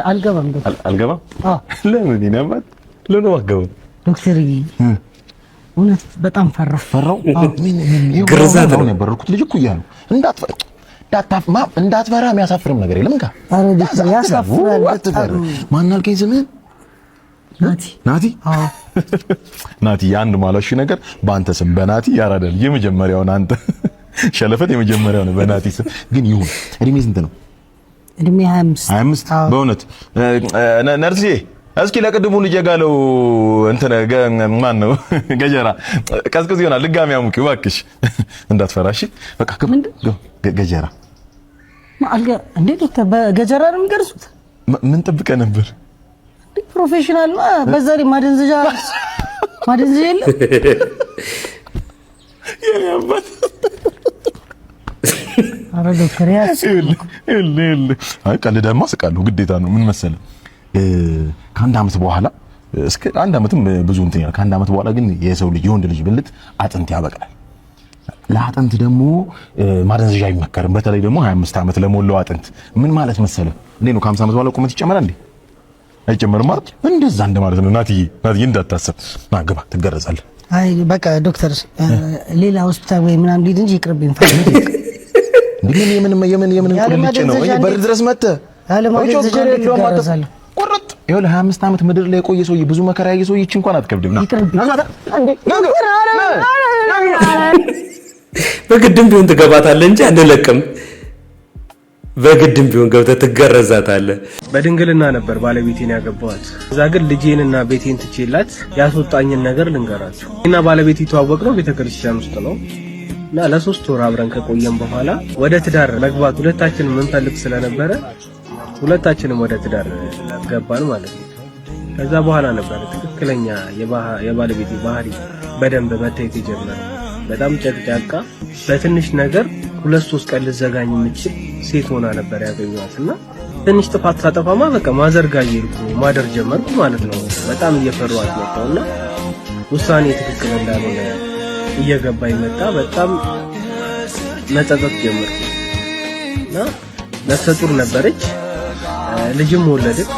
አልገባም ዶክተር አልገባም። ለምን ይነማት ለምን ዋጋው ዶክተርዬ እውነት በጣም ፈራው። ምን ግርዛት ነው የነበርኩት ልጅ እኮ እያሉ እንዳትፈራ የሚያሳፍርም ነገር የለም። እንካ አረ ዶክተር ያሳፍራል። ማን አልከኝ ስምህን? ናቲ ናቲ አንድ ማለሽ ነገር በአንተ ስም በናቲ ያራዳል። የመጀመሪያውን አንተ ሸለፈት የመጀመሪያው ነው በናቲ ስም ግን ይሁን። እድሜ ስንት ነው? እድሜ 25 በእውነት ነርሲ እስኪ ለቅድሙ ልጅ ጋለው እንትን ማን ነው ገጀራ ቀዝቅዝ ይሆናል ድጋሚ አሙቂው እባክሽ እንዳትፈራሽ በቃ ገጀራ ማልጋ እንዴ ዶክተር በገጀራ ነው የሚገርሱት? ምን ጠብቀ ነበር? ፕሮፌሽናል ነው በዛሬ ማደንዘዣ የለ የኔ አባት አረ ዶክተር አይ ቀልደማ ስቃለሁ ግዴታ ነው። ምን መሰለ ከአንድ አመት በኋላ እስከ አንድ አመትም ብዙ እንትን ያለ ከአንድ አመት በኋላ ግን የሰው ልጅ የወንድ ልጅ ብልት አጥንት ያበቅላል። ለአጥንት ደግሞ ማደንዘዣ አይመከርም። በተለይ ደግሞ 25 አመት ለሞላው አጥንት ምን ማለት መሰለ እንዴ ነው ከ50 አመት በኋላ ቁመት ይጨመራል እንዴ? አይጨመርም ማለት እንደዛ እንደማለት ነው። ናትዬ እንዳታሰብ ማገባ ትገረዛለህ። አይ በቃ ዶክተር ሌላ ሆስፒታል ወይ ምናምን ሊድ እንጂ ይቅርብኝ። የምን ቁልጭ ነው በር ድረስ መጣ አለማደንዘዣ ይገረዛል። ወረጥ ይኸውልህ 25 አመት ምድር ላይ የቆየ ሰውዬ ብዙ መከራ ያየ ሰውዬ እቺ እንኳን አትከብድም። በግድም ቢሆን ትገባታለህ እንጂ አንለቅም። በግድም ቢሆን ገብተህ ትገረዛታለህ። በድንግልና ነበር ባለቤቴን ያገባኋት። እዛ ግን ልጄንና ቤቴን ትቼላት ያስወጣኝን ነገር ልንገራችሁ። እና ባለቤቴ ተዋወቅነው ቤተክርስቲያን ውስጥ ነው። እና ለ3 ወር አብረን ከቆየን በኋላ ወደ ትዳር መግባት ሁለታችንም እንፈልግ ስለነበረ ሁለታችንም ወደ ትዳር ገባን ማለት ነው። ከዛ በኋላ ነበር ትክክለኛ የባለቤቴ ባህሪ በደንብ መታየት የጀመረው። በጣም ጨቅጫቃ በትንሽ ነገር 2-3 ቀን ልዘጋኝ የምችል ሴት ሆና ነበር ያገኘኋትና ትንሽ ጥፋት ሳጠፋማ በቃ ማዘርጋየርኩ ማደር ጀመርኩ ማለት ነው። በጣም እየፈራኋት መጣውና ውሳኔ ትክክል እንዳልሆነ እየገባኝ መጣ። በጣም መጸጸት ጀመርኩ እና ነፍሰ ጡር ነበረች፣ ልጅም ወለደች።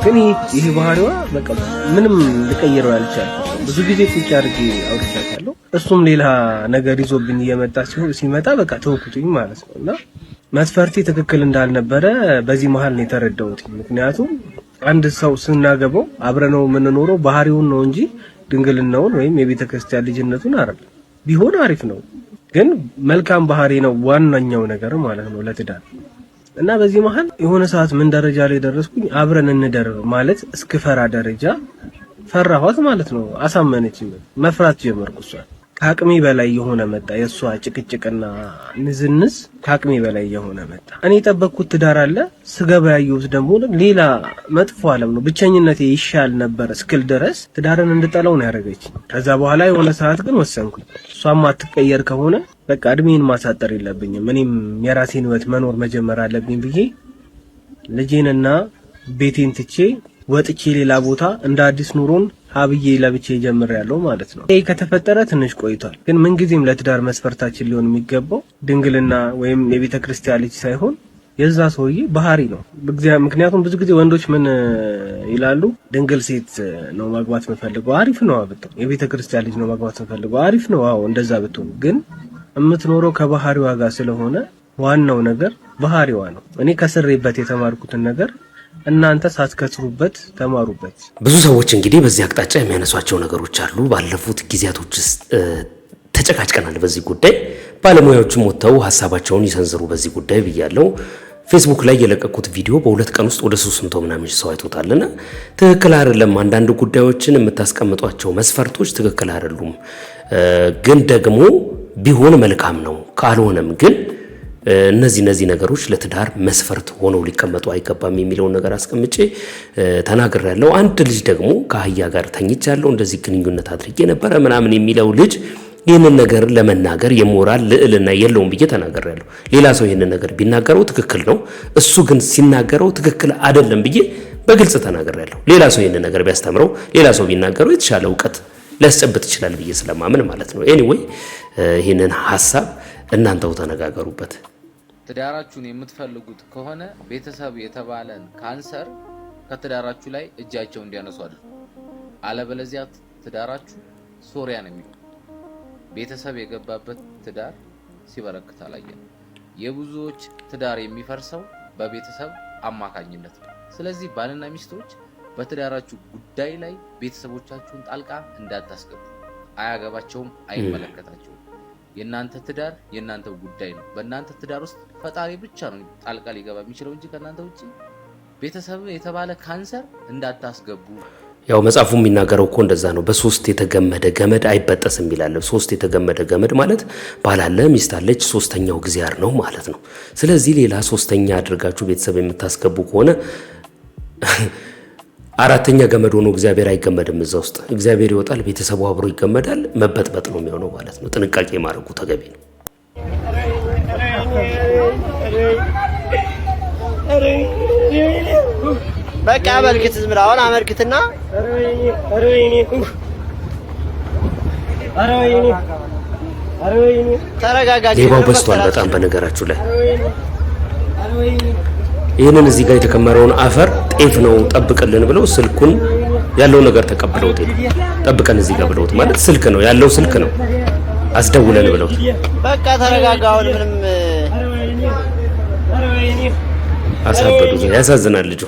ግን ይሄ ባህሪዋ በቃ ምንም ልቀይረው አልቻልኩም። ብዙ ጊዜ ቁጭ አድርጌ አውርቻታለሁ። እሱም ሌላ ነገር ይዞብኝ እየመጣ ሲመጣ በቃ ተውኩትኝ ማለት ነው። እና መስፈርቴ ትክክል እንዳልነበረ በዚህ መሃል ነው የተረዳሁት። ምክንያቱም አንድ ሰው ስናገባው አብረነው የምንኖረው ባህሪውን ነው እንጂ ድንግልናውን ወይም የቤተ ክርስቲያን ልጅነቱን አይደለም። ቢሆን አሪፍ ነው፣ ግን መልካም ባህሪ ነው ዋናኛው ነገር ማለት ነው ለትዳር። እና በዚህ መሃል የሆነ ሰዓት ምን ደረጃ ላይ ደረስኩኝ? አብረን እንደር ማለት እስክፈራ ደረጃ ፈራኋት ማለት ነው። አሳመነችኝ፣ መፍራት ጀመርኩ። እሷ ከአቅሜ በላይ የሆነ መጣ። የእሷ ጭቅጭቅና ንዝንዝ ከአቅሜ በላይ የሆነ መጣ። እኔ የጠበቅኩት ትዳር አለ፣ ስገባ ያየሁት ደግሞ ሌላ መጥፎ ዓለም ነው። ብቸኝነቴ ይሻል ነበር እስክል ድረስ ትዳርን እንድጠላው ነው ያደረገችኝ። ከዛ በኋላ የሆነ ሰዓት ግን ወሰንኩኝ፣ እሷም አትቀየር ከሆነ በቃ እድሜን ማሳጠር የለብኝም፣ እኔም የራሴን ህይወት መኖር መጀመር አለብኝ ብዬ ልጄንና ቤቴን ትቼ ወጥቼ ሌላ ቦታ እንደ አዲስ ኑሮን ሀብዬ ለብቼ ጀምሬያለሁ ማለት ነው። ይሄ ከተፈጠረ ትንሽ ቆይቷል። ግን ምንጊዜም ለትዳር መስፈርታችን ሊሆን የሚገባው ድንግልና ወይም የቤተ ክርስቲያን ልጅ ሳይሆን የዛ ሰውዬ ባህሪ ነው። ምክንያቱም ብዙ ጊዜ ወንዶች ምን ይላሉ? ድንግል ሴት ነው ማግባት የምፈልገው፣ አሪፍ ነው ብትሆን። የቤተ ክርስቲያን ልጅ ነው ማግባት የምፈልገው፣ አሪፍ ነው። አዎ እንደዛ ብትሆን፣ ግን የምትኖረው ከባህሪዋ ጋር ስለሆነ ዋናው ነገር ባህሪዋ ነው። እኔ ከስሬበት የተማርኩትን ነገር እናንተ ሳትከስሩበት ተማሩበት። ብዙ ሰዎች እንግዲህ በዚህ አቅጣጫ የሚያነሷቸው ነገሮች አሉ። ባለፉት ጊዜያቶች ተጨቃጭቀናል በዚህ ጉዳይ። ባለሙያዎችም ወጥተው ሀሳባቸውን ይሰንዝሩ በዚህ ጉዳይ ብያለሁ። ፌስቡክ ላይ የለቀኩት ቪዲዮ በ2 ቀን ውስጥ ወደ 300 ምናምን ሰው አይቶታልና ትክክል አይደለም። አንዳንድ ጉዳዮችን የምታስቀምጧቸው መስፈርቶች ትክክል አይደሉም። ግን ደግሞ ቢሆን መልካም ነው። ካልሆነም ግን እነዚህ ነገሮች ለትዳር መስፈርት ሆነው ሊቀመጡ አይገባም የሚለውን ነገር አስቀምጬ ተናግሬያለሁ። አንድ ልጅ ደግሞ ከአህያ ጋር ተኝቻለሁ፣ እንደዚህ ግንኙነት አድርጌ ነበረ ምናምን የሚለው ልጅ ይህንን ነገር ለመናገር የሞራል ልዕልና የለውም ብዬ ተናግሬያለሁ። ሌላ ሰው ይህንን ነገር ቢናገረው ትክክል ነው፣ እሱ ግን ሲናገረው ትክክል አይደለም ብዬ በግልጽ ተናግሬያለሁ። ሌላ ሰው ይህንን ነገር ቢያስተምረው፣ ሌላ ሰው ቢናገረው የተሻለ እውቀት ሊያስጨብጥ ይችላል ብዬ ስለማምን ማለት ነው። ኤኒዌይ ይህንን ሀሳብ እናንተው ተነጋገሩበት። ትዳራችሁን የምትፈልጉት ከሆነ ቤተሰብ የተባለን ካንሰር ከትዳራችሁ ላይ እጃቸው እንዲያነሱ አድርጉ። አለበለዚያ ትዳራችሁ ሶሪያ ነው የሚሆነው። ቤተሰብ የገባበት ትዳር ሲበረክት አላየን። የብዙዎች ትዳር የሚፈርሰው በቤተሰብ አማካኝነት ነው። ስለዚህ ባልና ሚስቶች በትዳራችሁ ጉዳይ ላይ ቤተሰቦቻችሁን ጣልቃ እንዳታስገቡ። አያገባቸውም፣ አይመለከታቸውም። የናንተ ትዳር የናንተ ጉዳይ ነው። በእናንተ ትዳር ውስጥ ፈጣሪ ብቻ ነው ጣልቃ ሊገባ የሚችለው እንጂ ከናንተ ውጪ ቤተሰብ የተባለ ካንሰር እንዳታስገቡ። ያው መጽሐፉ የሚናገረው እኮ እንደዛ ነው። በሶስት የተገመደ ገመድ አይበጠስም ይላል። ሶስት የተገመደ ገመድ ማለት ባል አለ፣ ሚስት አለች፣ ሶስተኛው እግዚአብሔር ነው ማለት ነው። ስለዚህ ሌላ ሶስተኛ አድርጋችሁ ቤተሰብ የምታስገቡ ከሆነ አራተኛ ገመድ ሆኖ እግዚአብሔር አይገመድም። እዛ ውስጥ እግዚአብሔር ይወጣል፣ ቤተሰቡ አብሮ ይገመዳል። መበጥበጥ ነው የሚሆነው ማለት ነው። ጥንቃቄ ማድረጉ ተገቢ ነው። በቃ አመልክት፣ ዝም ብለህ አሁን አመልክትና ተረጋጋ። ሌባው በዝቷል በጣም በነገራችሁ ላይ ይህንን እዚህ ጋር የተከመረውን አፈር ጤፍ ነው ጠብቅልን ብለው ስልኩን ያለው ነገር ተቀብለውት ጠብቀን እዚህ ጋር ብለውት ማለት ስልክ ነው ያለው ስልክ ነው አስደውለን ብለውት በቃ ተረጋጋ። አሁን ምንም አሳበዱ። ያሳዝናል፣ ልጁ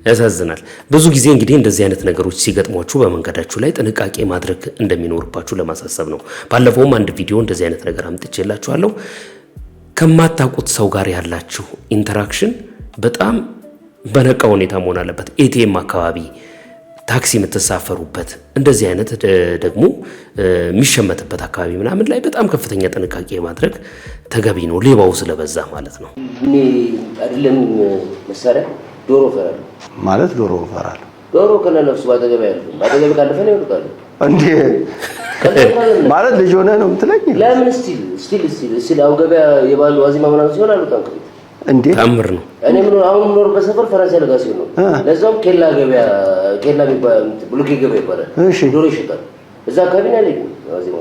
ያሳዝናል። ብዙ ጊዜ እንግዲህ እንደዚህ አይነት ነገሮች ሲገጥሟችሁ በመንገዳችሁ ላይ ጥንቃቄ ማድረግ እንደሚኖርባችሁ ለማሳሰብ ነው። ባለፈውም አንድ ቪዲዮ እንደዚህ አይነት ነገር አምጥቼላችኋለሁ። ከማታውቁት ሰው ጋር ያላችሁ ኢንተራክሽን በጣም በነቃ ሁኔታ መሆን አለበት። ኤቲኤም አካባቢ፣ ታክሲ የምትሳፈሩበት፣ እንደዚህ አይነት ደግሞ የሚሸመትበት አካባቢ ምናምን ላይ በጣም ከፍተኛ ጥንቃቄ ማድረግ ተገቢ ነው። ሌባው ስለበዛ ማለት ነው። እኔ አይደለም መሳሪያ ዶሮ እፈራለሁ ማለት ዶሮ እፈራለሁ። ዶሮ ከነፍሱ ባጠገብ ያለው ባጠገብ ካለፈ ነው ይወጣል እንዴ ማለት ልጅ ሆነ ነው የምትለኝ? ለምን ስቲል አሁን ገበያ የባሉ ዋዚማ ምናምን ሲሆን አልወጣም ከቤት እንዴ ታምር ነው። እኔ ምን አሁን የምኖርበት ሰፈር ፈረንሳይ ለጋ ሲሆን ነው። ለዛውም ኬላ ገበያ ኬላ የሚባል ብሎኬ ገበያ ይባላል። ዶሮ ይሸጣል እዛ አካባቢ ነው ያለኝ ዋዚማ።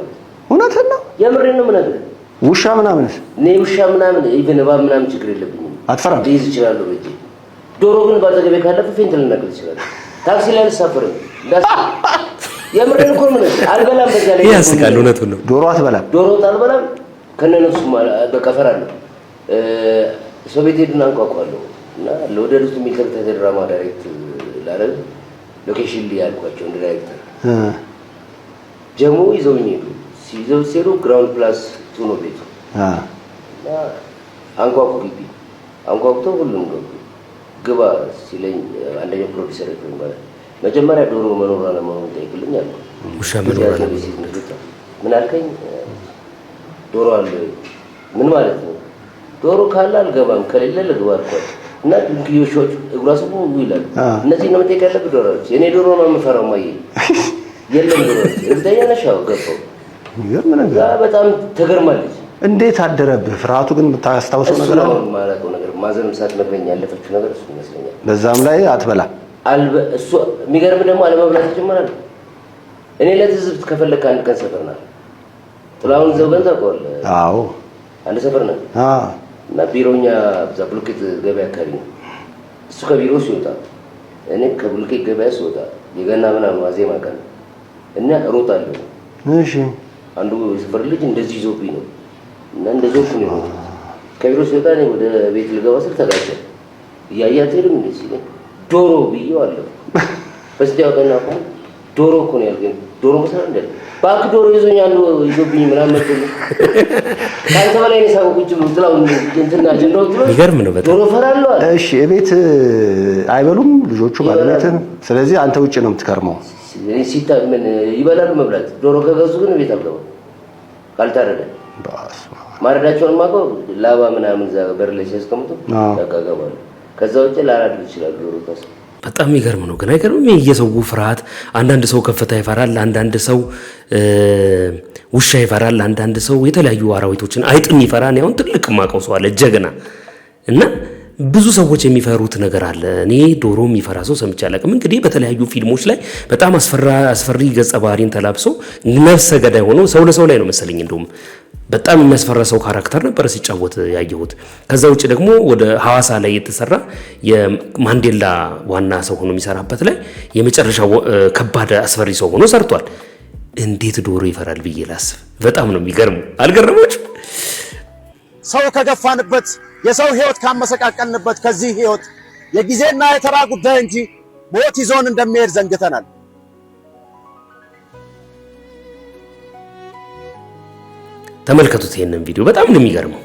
እውነትህን ነው? የምሬን ነው የምነግርህ። ውሻ ምናምንስ? እኔ ውሻ ምናምን ኢቭን እባብ ምናምን ችግር የለብኝም። አትፈራም? ልይዝ እችላለሁ በእጄ። ዶሮ ግን ባጠገቤ ካለፈ ፌንት ልነቅል እችላለሁ። ታክሲ ላይ አልሳፈርም። የምሬን እኮ ነው። አልበላም። በዛ ላይ ያስቃል። እውነቱን ነው። ዶሮ አትበላም? ዶሮ አልበላም ከነነሱ በቃ እፈራለሁ። ሰው ቤት ሄድና አንኳኳለሁ እና ለወደዱት የሚከርተት ድራማ ዳይሬክት ላረግ ሎኬሽን ላይ ያልኳቸው እንደ ዳይሬክተር ጀሞ ይዘውኝ ሄዱ። ሲሄዱ ግራውንድ ፕላስ 2 ነው ቤቱ እና አንኳኩ ግቢ አንኳኩቶ ሁሉም ገቡ። ግባ ሲለኝ አንደኛው ፕሮዲሰር ይባላል መጀመሪያ ዶሮ መኖር አለመሆኑን ጠይቅልኝ አልኩ። ውሻ መኖር አለመሆኑን ምን አልከኝ? ዶሮ አለ። ምን ማለት ነው? ዶሮ ካለ አልገባም ከሌለ ልግባ አልኳት እና ድንክዮሾች እግራሱ ይላል። እነዚህ ነው መጠየቅ ያለብህ ዶሮዎች። የኔ ዶሮ ነው የምፈራው ማየ የለም ዶሮ እርግጠኛ ነሽ? አዎ ገባሁ። በጣም ተገርማለች። እንዴት አደረብህ? ፍርሃቱ ግን የምታስታውሰው ነገር አለ? ማለት ነገር ማዘንም ሳትነግረኝ ያለፈችው ነገር እሱ ይመስለኛል። በዛም ላይ አትበላ እሱ የሚገርም ደግሞ አለመብላት ይጀምራል። እኔ ለትዝብት ከፈለክ አንድ ቀን ሰፈር ናት ጥላውን ዘውገን ታውቀዋለህ? አዎ አንድ ሰፈር ናት። እና ቢሮኛ ብዛ ብሎኬት ገበያ አካባቢ ነው። እሱ ከቢሮ ሲወጣ እኔ ከብሎኬት ገበያ ሲወጣ የገና ምናምን ዋዜማ ቀን እና እሮጣለሁ። እሺ አንዱ ሰፈር ልጅ እንደዚህ ይዞብኝ ነው እና እንደዚህ ነው ከቢሮ ሲወጣ እኔ ወደ ቤት ልገባ ስል ተጋጨ። እያያት ሄድም እንዴ ሲለኝ ዶሮ ብዬው አለው። በስቲያው ቀና ቆም ዶሮ እኮ ነው ያልከኝ። ዶሮ መስራት እንደ ባክ ዶሮ ይዞኛል ይዞብኝ ምናምን መጥቶ ካንተ በላይ ነው ሳው ቁጭ ብሎ ጥላው እንትና ጀንዶት ብሎ ይገርም ነው በጣም። ዶሮ ፈራለሁ። እሺ እቤት አይበሉም ልጆቹ ባለቤትም። ስለዚህ አንተ ውጭ ነው የምትከርመው። ሲታ ምን ይበላሉ መብላት። ዶሮ ከገዙ ግን ቤት አልገባም ካልታረደ። ማረዳቸውን ማቀው ላባ ምናምን እዛ በር ላይ ሲያስቀምጡ ያጋጋባሉ። ከዛ ውጭ ላራድ ይችላል ዶሮ ታስ በጣም ይገርም ነው። ግን አይገርምም? የየሰው ፍርሃት። አንዳንድ ሰው ከፍታ ይፈራል፣ አንዳንድ ሰው ውሻ ይፈራል፣ አንዳንድ ሰው የተለያዩ አራዊቶችን አይጥም ይፈራል። አሁን ትልቅ ማቀው ሰው አለ ጀግና እና ብዙ ሰዎች የሚፈሩት ነገር አለ። እኔ ዶሮ የሚፈራ ሰው ሰምቼ አላውቅም። እንግዲህ በተለያዩ ፊልሞች ላይ በጣም አስፈሪ ገጸ ባህሪን ተላብሶ ነፍሰ ገዳይ ሆኖ ሰው ለሰው ላይ ነው መሰለኝ እንደውም በጣም የሚያስፈራ ሰው ካራክተር ነበር ሲጫወት ያየሁት። ከዛ ውጭ ደግሞ ወደ ሐዋሳ ላይ የተሰራ የማንዴላ ዋና ሰው ሆኖ የሚሰራበት ላይ የመጨረሻው ከባድ አስፈሪ ሰው ሆኖ ሰርቷል። እንዴት ዶሮ ይፈራል ብዬ ላስብ። በጣም ነው የሚገርመው። አልገረማችሁ? ሰው ከገፋንበት የሰው ህይወት ካመሰቃቀልንበት ከዚህ ህይወት የጊዜና የተራ ጉዳይ እንጂ ሞት ይዞን እንደሚሄድ ዘንግተናል። ተመልከቱት ይሄንን ቪዲዮ በጣም ነው የሚገርመው።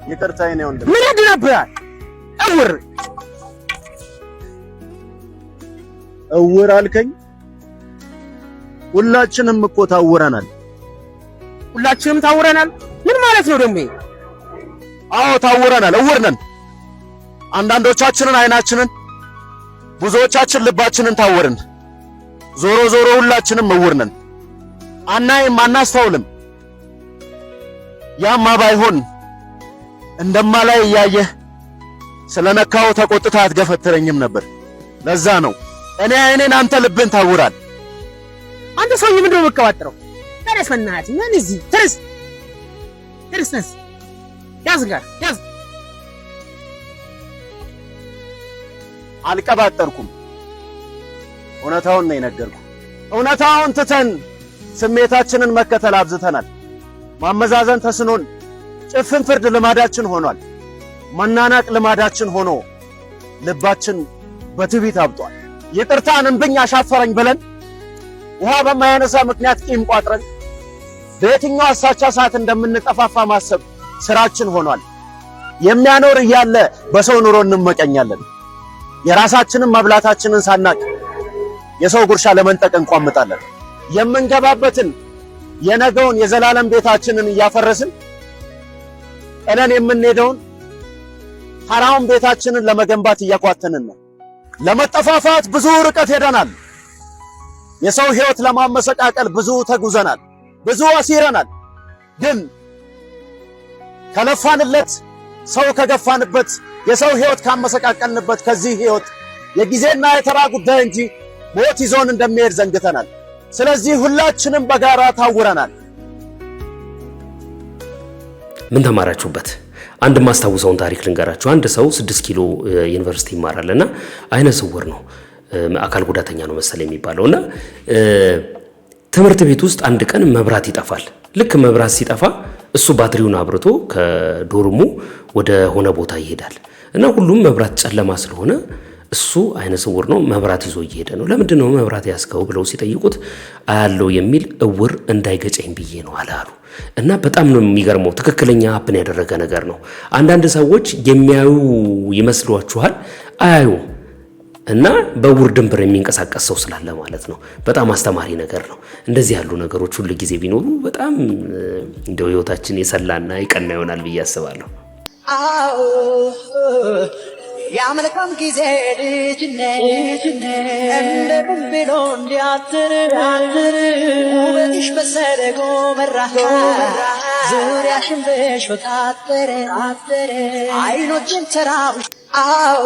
ይቅርታዬ ነው እንዴ? ምን ያድነብሃል? እውር አልከኝ? ሁላችንም እኮ ታውረናል። ሁላችንም ታውረናል? ምን ማለት ነው ደግሞ? አዎ ታውረናል፣ እውር ነን። አንዳንዶቻችንን አይናችንን፣ ብዙዎቻችን ልባችንን ታወርን። ዞሮ ዞሮ ሁላችንም እውር ነን። አናይም፣ አናስተውልም። ያማ ባይሆን እንደማላይ እያየህ ስለነካው ተቆጥታ አትገፈትረኝም ነበር። ለዛ ነው እኔ አይኔን አንተ ልብን ታውራል። አንተ ሰውዬ ምንድነው የምትቀባጥረው? ተነስ በእናትህ። ምን እዚህ ተነስ ተነስ። ያዝ ጋር ያዝ። አልቀባጠርኩም፣ እውነታውን ነው የነገርኩህ። እውነታውን ትተን ስሜታችንን መከተል አብዝተናል። ማመዛዘን ተስኖን ጭፍን ፍርድ ልማዳችን ሆኗል። መናናቅ ልማዳችን ሆኖ ልባችን በትዕቢት አብጧል። ይቅርታን እምብኝ አሻፈረኝ ብለን ውሃ በማያነሳ ምክንያት ቂም ቋጥረን በየትኛው አሳቻ ሰዓት እንደምንጠፋፋ ማሰብ ስራችን ሆኗል። የሚያኖር እያለ በሰው ኑሮ እንመቀኛለን። የራሳችንን መብላታችንን ሳናቅ የሰው ጉርሻ ለመንጠቅ እንቋምጣለን። የምንገባበትን የነገውን የዘላለም ቤታችንን እያፈረስን ቀነን የምንሄደውን ተራውን ቤታችንን ለመገንባት እያኳተንን ነው። ለመጠፋፋት ብዙ ርቀት ሄደናል። የሰው ህይወት ለማመሰቃቀል ብዙ ተጉዘናል፣ ብዙ አሲረናል። ግን ከለፋንለት ሰው ከገፋንበት የሰው ህይወት ካመሰቃቀልንበት ከዚህ ህይወት የጊዜና የተራ ጉዳይ እንጂ ሞት ይዞን እንደሚሄድ ዘንግተናል። ስለዚህ ሁላችንም በጋራ ታውረናል። ምን ተማራችሁበት? አንድ ማስታውሰውን ታሪክ ልንገራችሁ። አንድ ሰው 6 ኪሎ ዩኒቨርሲቲ ይማራልና አይነ ስውር ነው፣ አካል ጉዳተኛ ነው መሰለ የሚባለውና ትምህርት ቤት ውስጥ አንድ ቀን መብራት ይጠፋል። ልክ መብራት ሲጠፋ እሱ ባትሪውን አብርቶ ከዶርሙ ወደ ሆነ ቦታ ይሄዳል እና ሁሉም መብራት ጨለማ ስለሆነ እሱ አይነ ስውር ነው፣ መብራት ይዞ እየሄደ ነው። ለምንድን ነው መብራት ያስከው ብለው ሲጠይቁት አያለው የሚል እውር እንዳይገጨኝ ብዬ ነው አላሉ። እና በጣም ነው የሚገርመው። ትክክለኛ ሀፕን ያደረገ ነገር ነው። አንዳንድ ሰዎች የሚያዩ ይመስሏችኋል፣ አያዩ እና በውር ድንበር የሚንቀሳቀስ ሰው ስላለ ማለት ነው። በጣም አስተማሪ ነገር ነው። እንደዚህ ያሉ ነገሮች ሁሉ ጊዜ ቢኖሩ በጣም እንደው ህይወታችን የሰላና የቀና ይሆናል ብዬ አስባለሁ። አዎ ያመልካም ጊዜ ልጅነት እንደምን ብሎ እንዲያትር ውበትሽ በሰረጎ መራ ዙሪያሽን በሾህ ታጠረ አይኖችን ተራብሽ። አዎ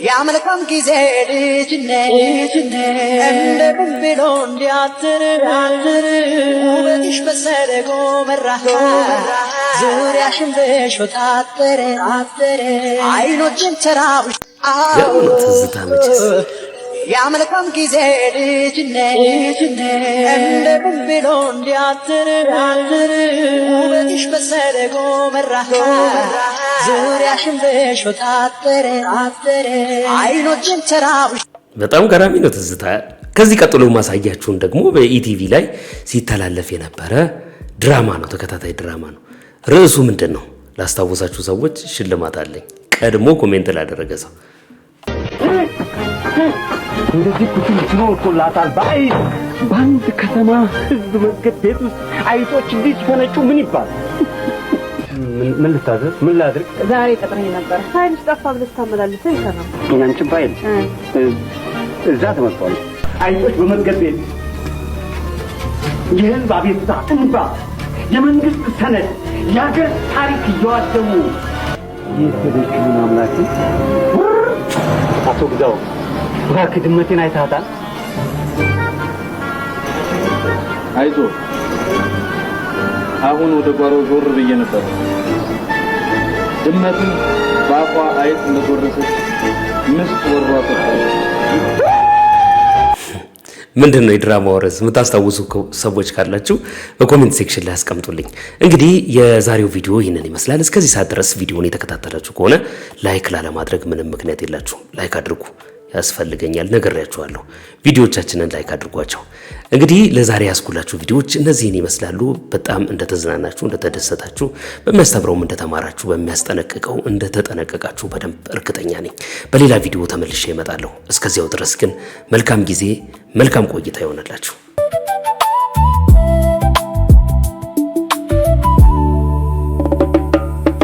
ያመልካም ጊዜ ልጅነት እንደምን ብሎ እንዲያትር ውበትሽ በሰረጎ መራ ዙሪያሽን በሾህ ታጠረ አይኖችን ተራብሽ። አዎ ያመልካም ጊዜ ልጅነት እንደምን ብሎ እንዲያትር ውበትሽ በሰረጎ መራ ዙሪያሽን በሾህ ታጠረ አይኖችን ተራብሽ። በጣም ገራሚ ነው ትዝታ። ከዚህ ቀጥሎ ማሳያችሁን ደግሞ በኢቲቪ ላይ ሲተላለፍ የነበረ ድራማ ነው፣ ተከታታይ ድራማ ነው። ርዕሱ ምንድን ነው ላስታወሳችሁ ሰዎች ሽልማት አለኝ። ቀድሞ ኮሜንት ላደረገ ሰው እንደዚህ ኩቱም ትኖርኩላታል። በአንድ ከተማ ህዝብ መዝገብ ቤት ውስጥ አይጦች እንዲህ ሲፈነጩ ምን ይባል? ምን ልታዘዝ? ምን ላድርግ? ዛሬ ቀጥረኝ ነበር። ፋይል ጠፋ ብለህ ታመላልሰው ይሰራል። ያንቺን ፋይል እዛ ተመጥቷል። አይጦች በመዝገብ ቤት የህዝብ አቤቱታ እንባ፣ የመንግስት ሰነድ፣ የሀገር ታሪክ እየዋደሙ የሄደችውን አምላክ አቶ ግዛው እባክህ ድመቴን አይተሃታል? አይዞ አሁን ወደ ጓሮ ዞር ብዬ ነበር። ድመቱን በአፏ አይጥ እንደጎረሰች ምስጥ ወሯ ምንድን ነው የድራማው ርዕስ? የምታስታውሱ ሰዎች ካላችሁ በኮሜንት ሴክሽን ላይ አስቀምጡልኝ። እንግዲህ የዛሬው ቪዲዮ ይህንን ይመስላል። እስከዚህ ሰዓት ድረስ ቪዲዮውን የተከታተላችሁ ከሆነ ላይክ ላለማድረግ ምንም ምክንያት የላችሁም። ላይክ አድርጉ፣ ያስፈልገኛል፣ ነግሬያችኋለሁ። ቪዲዮዎቻችንን ላይክ አድርጓቸው። እንግዲህ ለዛሬ ያስኩላችሁ ቪዲዮዎች እነዚህን ይመስላሉ። በጣም እንደተዝናናችሁ፣ እንደተደሰታችሁ፣ በሚያስተምረውም እንደተማራችሁ፣ በሚያስጠነቅቀው እንደተጠነቀቃችሁ በደንብ እርግጠኛ ነኝ። በሌላ ቪዲዮ ተመልሼ እመጣለሁ። እስከዚያው ድረስ ግን መልካም ጊዜ፣ መልካም ቆይታ ይሆንላችሁ።